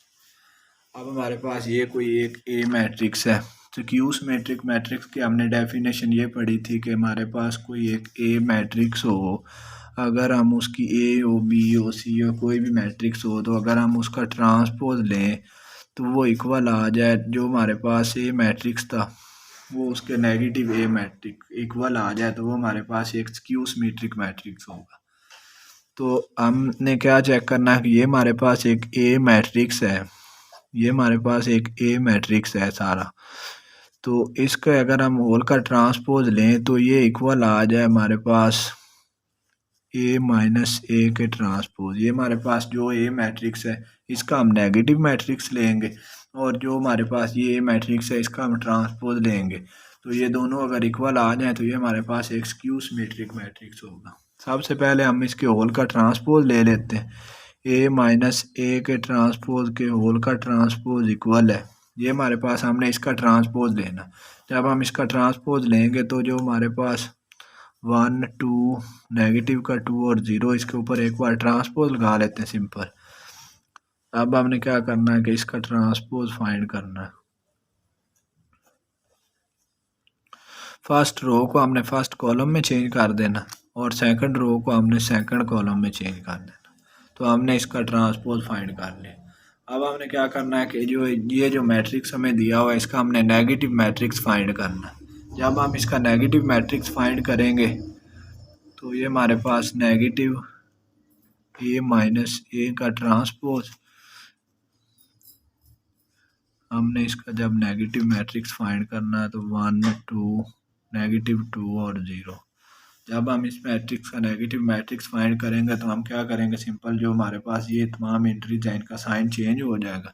[SPEAKER 1] अब हमारे पास ये कोई एक ए मैट्रिक्स है। तो क्यूस मैट्रिक्स की हमने डेफिनेशन ये पढ़ी थी कि हमारे पास कोई एक ए मैट्रिक्स हो, अगर हम उसकी ए हो बी हो सी हो कोई भी मैट्रिक्स हो तो अगर हम उसका ट्रांसपोज लें तो वो इक्वल आ जाए। जो हमारे पास ए मैट्रिक्स था वो उसके नेगेटिव ए मैट्रिक्स इक्वल आ जाए तो वो हमारे पास एक स्क्यू सिमेट्रिक मैट्रिक्स होगा। तो हमने क्या चेक करना है कि ये हमारे पास एक ए मैट्रिक्स है, ये हमारे पास एक ए मैट्रिक्स है सारा। तो इसका अगर हम होल का ट्रांसपोज लें तो ये इक्वल आ जाए हमारे पास ए के ट्रांसपोज। ये हमारे पास जो ए मैट्रिक्स है इसका हम नेगेटिव मैट्रिक्स लेंगे और जो हमारे पास ये ए मैट्रिक्स है इसका हम ट्रांसपोज लेंगे। तो ये दोनों अगर इक्वल आ जाए तो ये हमारे पास एक स्क्यू सिमेट्रिक मैट्रिक्स होगा। सबसे पहले हम इसके होल का ट्रांसपोज ले लेते हैं। ए के ट्रांसपोज के होल का ट्रांसपोज इक्वल है, ये हमारे पास हमने इसका ट्रांसपोज लेना। जब हम इसका ट्रांसपोज लेंगे तो जो हमारे पास 1 2 नेगेटिव का 2 और 0 इसके ऊपर एक बार ट्रांसपोज लगा लेते हैं सिंपल। अब हमने क्या करना है कि इसका ट्रांसपोज फाइंड करना है। फर्स्ट रो को हमने फर्स्ट कॉलम में चेंज कर देना और सेकंड रो को हमने सेकंड कॉलम में चेंज कर देना। तो हमने इसका ट्रांसपोज फाइंड कर लिया। अब हमने क्या करना है कि जो ये जो मैट्रिक्स हमें दिया हुआ है इसका हमने नेगेटिव मैट्रिक्स फाइंड करना है। जब हम इसका नेगेटिव मैट्रिक्स फाइंड करेंगे तो ये हमारे पास नेगेटिव ए का ट्रांसपोज, हमने इसका जब नेगेटिव मैट्रिक्स फाइंड करना है तो 1 2 -2 और 0। जब हम इस मैट्रिक्स का नेगेटिव मैट्रिक्स फाइंड करेंगे तो हम क्या करेंगे सिंपल जो हमारे पास ये तमाम एंट्रीज हैं इनका साइन चेंज हो जाएगा।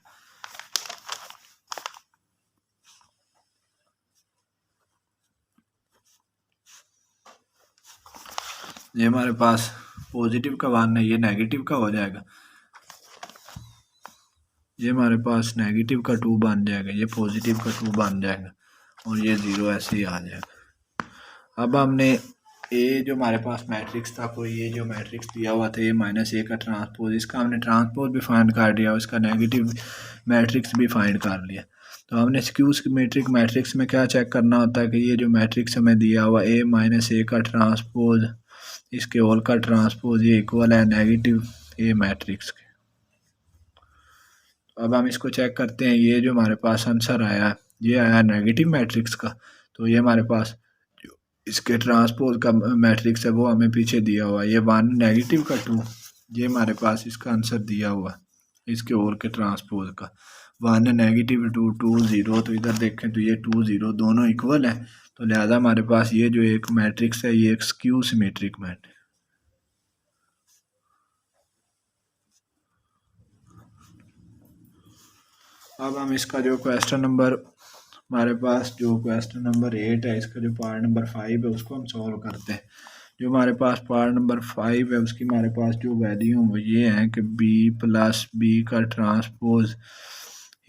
[SPEAKER 1] ये हमारे पास पॉजिटिव का 1 है, ये नेगेटिव का हो जाएगा। ये हमारे पास नेगेटिव का 2 बन जाएगा, ये पॉजिटिव का 2 बन जाएगा और ये 0 ऐसे ही आ जाएगा। अब हमने ए जो हमारे पास मैट्रिक्स था कोई ये जो मैट्रिक्स दिया हुआ था ए का ट्रांसपोज, इसका हमने ट्रांसपोज भी फाइंड कर दिया और इसका नेगेटिव मैट्रिक्स भी फाइंड कर लिया। तो हमने स्क्यू सिमेट्रिक मैट्रिक्स में क्या चेक करना होता है कि ये जो मैट्रिक्स हमें दिया हुआ ए का ट्रांसपोज इसके होल का ट्रांसपोज ये इक्वल है नेगेटिव ए मैट्रिक्स के। अब हम इसको चेक करते हैं। ये जो हमारे पास आंसर आया ये आया नेगेटिव मैट्रिक्स का। तो ये हमारे पास जो इसके ट्रांसपोज का मैट्रिक्स है वो हमें पीछे दिया हुआ है, ये 1 नेगेटिव का 2 ये हमारे पास इसका आंसर दिया हुआ इसके होल के ट्रांसपोज का 1 नेगेटिव 2 2 0। तो इधर देखें तो ये 2 0 दोनों इक्वल है। तो लिहाजा हमारे पास ये जो एक मैट्रिक्स है ये एक स्क्यू सिमेट्रिक मैट्रिक्स। अब हम इसका जो क्वेश्चन नंबर हमारे पास जो क्वेश्चन नंबर 8 है इसका जो पार्ट नंबर 5 है उसको हम सॉल्व करते हैं। जो हमारे पास पार्ट नंबर 5 है उसकी हमारे पास जो वैल्यू वो ये है कि b का ट्रांसपोज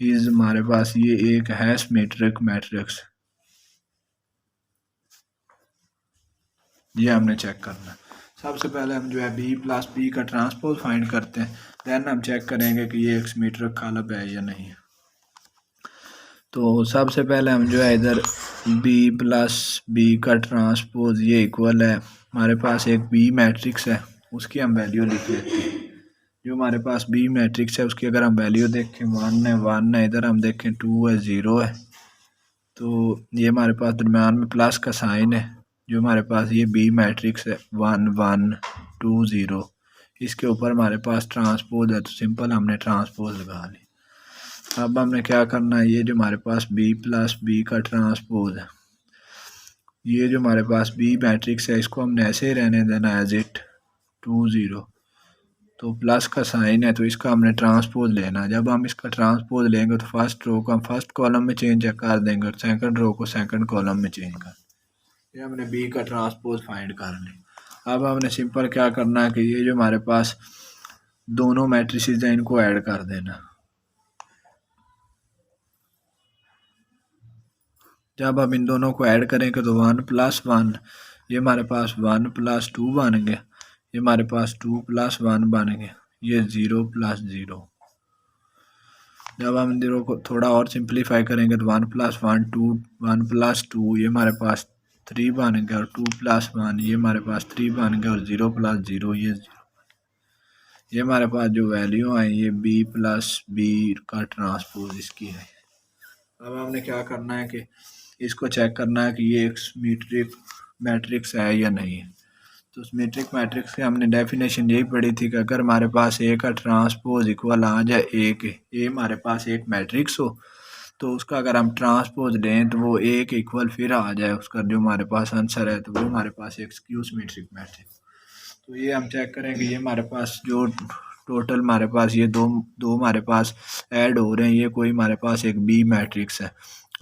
[SPEAKER 1] इज हमारे पास ये एक है सिमेट्रिक मैट्रिक्स, ये हमने चेक करना है। सबसे पहले हम जो है बी प्लस बी का ट्रांसपोज फाइंड करते हैं, देन हम चेक करेंगे कि ये एक सिमेट्रिक कॉलम है या नहीं। तो सबसे पहले हम जो है इधर बी प्लस बी का ट्रांसपोज ये इक्वल है, हमारे पास एक बी मैट्रिक्स है, उसकी हम वैल्यू लिख लेते हैं। जो हमारे पास बी मैट्रिक्स है उसकी अगर हम वैल्यू देखें 1 है, इधर हम देखें 2 है, 0 है, तो ये हमारे पास दरम्यान में प्लस का साइन है। जो हमारे पास ये बी मैट्रिक्स है 1 1 2 0, इसके ऊपर हमारे पास ट्रांसपोज है, तो सिंपल हमने ट्रांसपोज लगा ली। अब हमने क्या करना है, ये जो हमारे पास बी प्लस बी का ट्रांसपोज है, ये जो हमारे पास बी मैट्रिक्स है इसको हमने ऐसे ही रहने देना एज इट 2 0, तो प्लस का साइन है तो इसका हमने ट्रांसपोज लेना। जब हम इसका ट्रांसपोज लेंगे तो फर्स्ट रो को हम फर्स्ट कॉलम में चेंज कर देंगे और सेकंड रो को सेकंड कॉलम में चेंज कर, ये हमने बी का ट्रांसपोज फाइंड कर लिया। अब हमने सिंपल क्या करना है कि ये जो हमारे पास दोनों मैट्रिसेस हैं इनको ऐड कर देना। जब हम इन दोनों को ऐड करेंगे तो 1 + 1, ये हमारे पास 1 + 2 बन गया, ये हमारे पास 2 + 1 बन गया, ये 0 + 0। जब हम इन दोनों को थोड़ा और सिंप्लीफाई करेंगे तो 1 + 1 2, 1 + 2 ये हमारे पास 3 बन गया, और 2 + 1 ये हमारे पास 3 बन गया, और 0 + 0 ये 0। ये हमारे पास जो वैल्यू आई ये बी प्लस बी का ट्रांसपोज इसकी है। अब हमने क्या करना है कि इसको चेक करना है कि ये एक सिमेट्रिक मैट्रिक्स है या नहीं। तो सिमेट्रिक मैट्रिक्स की हमने डेफिनेशन यही पढ़ी थी कि अगर हमारे पास ए का ट्रांसपोज इक्वल आ जाए ए के, ए हमारे पास एक मैट्रिक्स हो तो उसका अगर हम ट्रांसपोज लें तो वो ए के इक्वल फिर आ जाए, उसका जो हमारे पास आंसर है तो वो हमारे पास एक स्क्यू सिमेट्रिक मैट्रिक्स। तो ये हम चेक करेंगे, ये हमारे पास जो टोटल हमारे पास ये दो दो हमारे पास ऐड हो रहे हैं, ये कोई हमारे पास एक बी मैट्रिक्स है।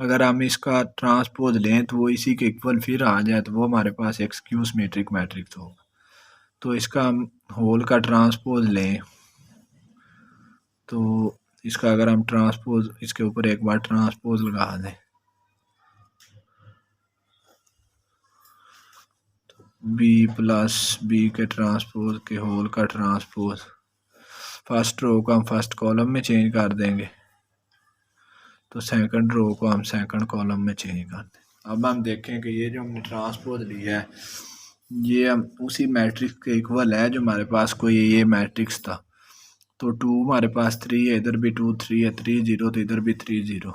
[SPEAKER 1] अगर हम इसका ट्रांसपोज लें तो वो इसी के इक्वल फिर आ जाए तो वो हमारे पास एक स्क्यू सिमेट्रिक मैट्रिक्स होगा। तो इसका हम होल का ट्रांसपोज लें तो इसका अगर हम ट्रांसपोज इसके ऊपर एक बार ट्रांसपोज लगा दें, बी प्लस बी के ट्रांसपोज के होल का ट्रांसपोज, फर्स्ट रो को हम फर्स्ट कॉलम में चेंज कर देंगे तो सेकंड रो को हम सेकंड कॉलम में चेंज कर दें। अब हम देखें कि ये जो हमने ट्रांसपोज लिया है ये हम उसी मैट्रिक्स के इक्वल है जो हमारे पास कोई ये मैट्रिक्स था। तो 2 हमारे पास 3 है, इधर भी 2 3 है, 3 0 तो इधर भी 3 0।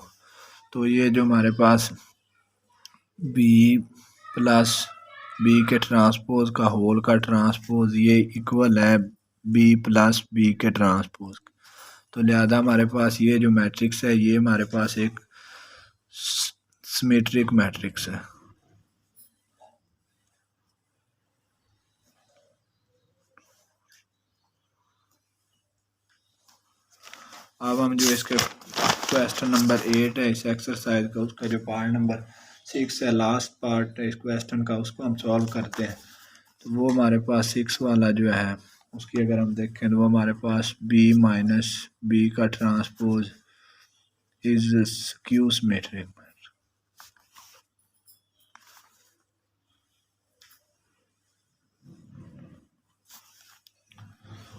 [SPEAKER 1] तो ये जो हमारे पास बी प्लस बी के ट्रांसपोज का होल का ट्रांसपोज ये इक्वल है बी प्लस बी के ट्रांसपोज। तो लिहाजा हमारे पास ये जो मैट्रिक्स है ये हमारे पास एक सिमेट्रिक मैट्रिक्स है। अब हम जो इसके क्वेश्चन नंबर 8 है इस एक्सरसाइज का, उसका जो पार्ट नंबर 6 है लास्ट पार्ट है इस क्वेश्चन का, उसको हम सॉल्व करते हैं। तो वो हमारे पास 6 वाला जो है उसकी अगर हम देखें तो वो हमारे पास बी माइनस बी का ट्रांसपोज इज स्क्यू सिमेट्रिक।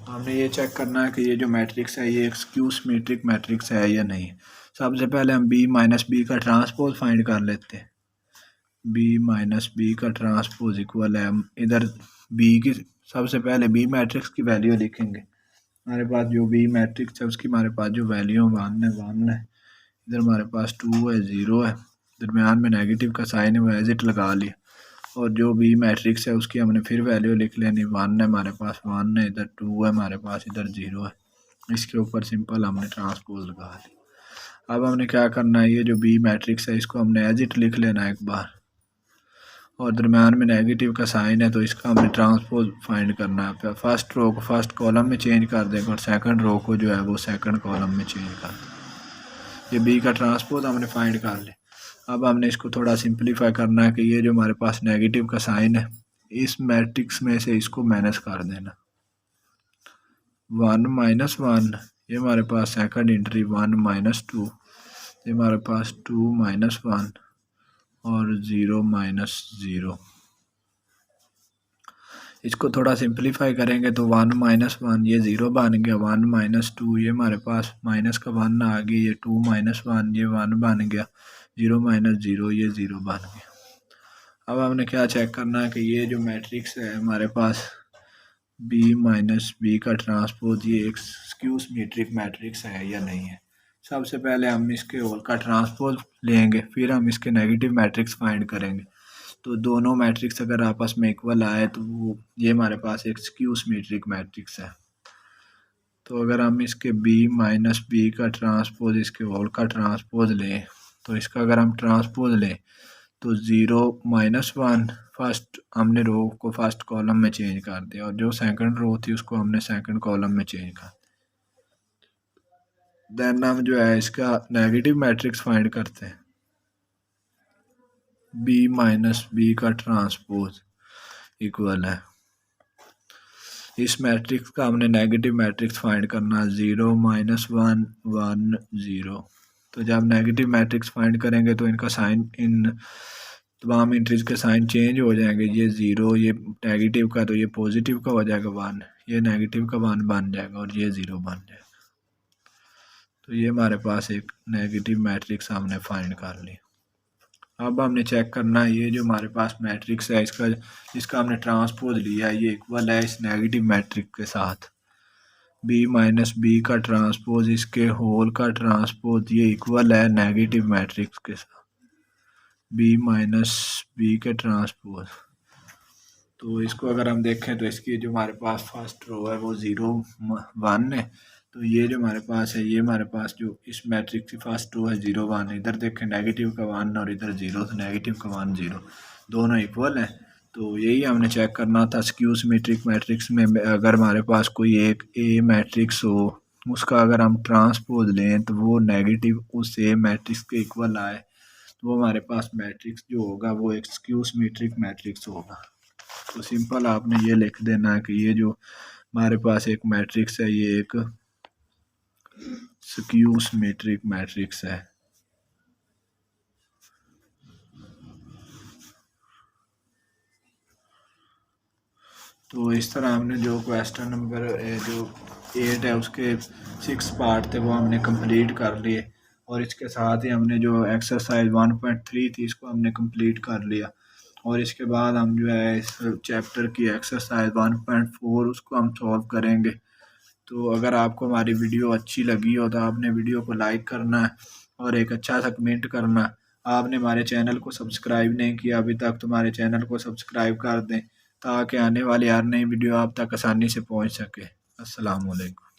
[SPEAKER 1] हमने ये चेक करना है कि ये जो मैट्रिक्स है ये एक स्क्यू सिमेट्रिक मैट्रिक्स है या नहीं। सबसे पहले हम बी माइनस बी का ट्रांसपोज फाइंड कर लेते हैं। बी माइनस बी का ट्रांसपोज इक्वल है, हम इधर बी की सबसे पहले बी मैट्रिक्स की वैल्यू लिखेंगे। हमारे पास जो बी मैट्रिक्स है उसकी हमारे पास जो वैल्यू 1 है, इधर हमारे पास 2 है, 0 है, दरमियान में नेगेटिव का साइन है वो एज इट लगा लिया, और जो बी मैट्रिक्स है उसकी हमने फिर वैल्यू लिख लेनी। 1 है हमारे पास, 1 है, इधर 2 है हमारे पास, इधर 0 है, इसके ऊपर सिंपल हमने ट्रांसपोज लगा ली। अब हमने क्या करना है, ये जो बी मैट्रिक्स है इसको हमने एज इट लिख लेना एक बार, और दरमियान में नेगेटिव का साइन है तो इसका हमें ट्रांसपोज फाइंड करना है। फर्स्ट रो को फर्स्ट कॉलम में चेंज कर देंगे और सेकंड रो को जो है वो सेकंड कॉलम में चेंज कर देंगे। ये बी का ट्रांसपोज हमने फाइंड कर लिया। अब हमने इसको थोड़ा सिंप्लीफाई करना है कि ये जो हमारे पास नेगेटिव का साइन है इस मैट्रिक्स में से इसको माइनस कर देना। 1 - 1 ये हमारे पास सेकंड एंट्री, 1 - 2 ये हमारे पास 2 - 1 और 0 - 0। इसको थोड़ा सिंप्लीफाई करेंगे तो 1 माइनस 1 ये 0 बन गया, 1 माइनस 2 ये हमारे पास माइनस का 1 आ गया, ये 2 माइनस 1 ये 1 बन गया, 0 माइनस 0 ये 0 बन गया। अब हमने क्या चेक करना है कि ये जो मैट्रिक्स है हमारे पास बी माइनस बी का ट्रांसपोज ये एक स्क्यू सिमेट्रिक मैट्रिक्स है या नहीं है। सबसे पहले हम इसके होल का ट्रांसपोज लेंगे, फिर हम इसके नेगेटिव मैट्रिक्स फाइंड करेंगे। तो दोनों मैट्रिक्स अगर आपस में इक्वल आए तो वो ये हमारे पास एक स्क्यू सिमेट्रिक मैट्रिक्स है। तो अगर हम इसके बी माइनस बी का ट्रांसपोज इसके होल का ट्रांसपोज लें, तो इसका अगर हम ट्रांसपोज लें तो 0 माइनस 1 फर्स्ट हमने रो को फर्स्ट कॉलम में चेंज कर दिया और जो सेकंड रो थी उसको हमने सेकंड कॉलम में चेंज कर दिया। देन हम जो है इसका नेगेटिव मैट्रिक्स फाइंड करते हैं, बी माइनस बी का ट्रांसपोज इक्वल है, इस मैट्रिक्स का हमने नेगेटिव मैट्रिक्स फाइंड करना है 0 माइनस 1 1 0। तो जब नेगेटिव मैट्रिक्स फाइंड करेंगे तो इनका साइन इन तमाम एंट्रीज के साइन चेंज हो जाएंगे, ये 0 ये नेगेटिव का तो ये पॉजिटिव का हो जाएगा 1, ये नेगेटिव का 1 बन जाएगा और ये 0 बन जाएगा। तो ये हमारे पास एक नेगेटिव मैट्रिक्स हमने फाइंड कर ली। अब हमने चेक करना है ये जो हमारे पास मैट्रिक्स है इसका हमने ट्रांसपोज लिया है, ये इक्वल है इस नेगेटिव मैट्रिक्स के साथ, बी माइनस बी का ट्रांसपोज इसके होल का ट्रांसपोज ये इक्वल है नेगेटिव मैट्रिक्स के साथ, बी माइनस बी के ट्रांसपोज। तो इसको अगर हम देखें तो इसकी जो हमारे पास फर्स्ट रो है वो 0 1 है, तो ये जो हमारे पास है ये हमारे पास जो इस मैट्रिक्स की फर्स्ट रो है 0 1, इधर देखें नेगेटिव का 1 और इधर 0, तो नेगेटिव का 1 0 दोनों इक्वल है। तो यही हमने चेक करना था स्क्यू सिमेट्रिक मैट्रिक्स में अगर हमारे पास कोई एक ए मैट्रिक्स हो उसका अगर हम ट्रांसपोज लें तो वो नेगेटिव उस ए मैट्रिक्स के इक्वल आए तो वो हमारे पास मैट्रिक्स जो होगा वो एक स्क्यू सिमेट्रिक मैट्रिक्स होगा। तो सिंपल आपने ये लिख देना है कि ये जो हमारे पास एक मैट्रिक्स है ये एक स्क्यू सिमेट्रिक मैट्रिक्स है। तो इस तरह हमने जो क्वेश्चन नंबर जो 8 है उसके 6 पार्ट थे वो हमने कंप्लीट कर लिए और इसके साथ ही हमने जो एक्सरसाइज 1.3 थी इसको हमने कंप्लीट कर लिया और इसके बाद हम जो है इस चैप्टर की एक्सरसाइज 1.4 उसको हम सॉल्व करेंगे। तो अगर आपको हमारी वीडियो अच्छी लगी हो तो आपने वीडियो को लाइक करना है और एक अच्छा सा कमेंट करना। आपने हमारे चैनल को सब्सक्राइब नहीं किया अभी तक तो हमारे चैनल को सब्सक्राइब कर दें ताकि आने वाली हर नई वीडियो आप तक आसानी से पहुंच सके। अस्सलाम वालेकुम।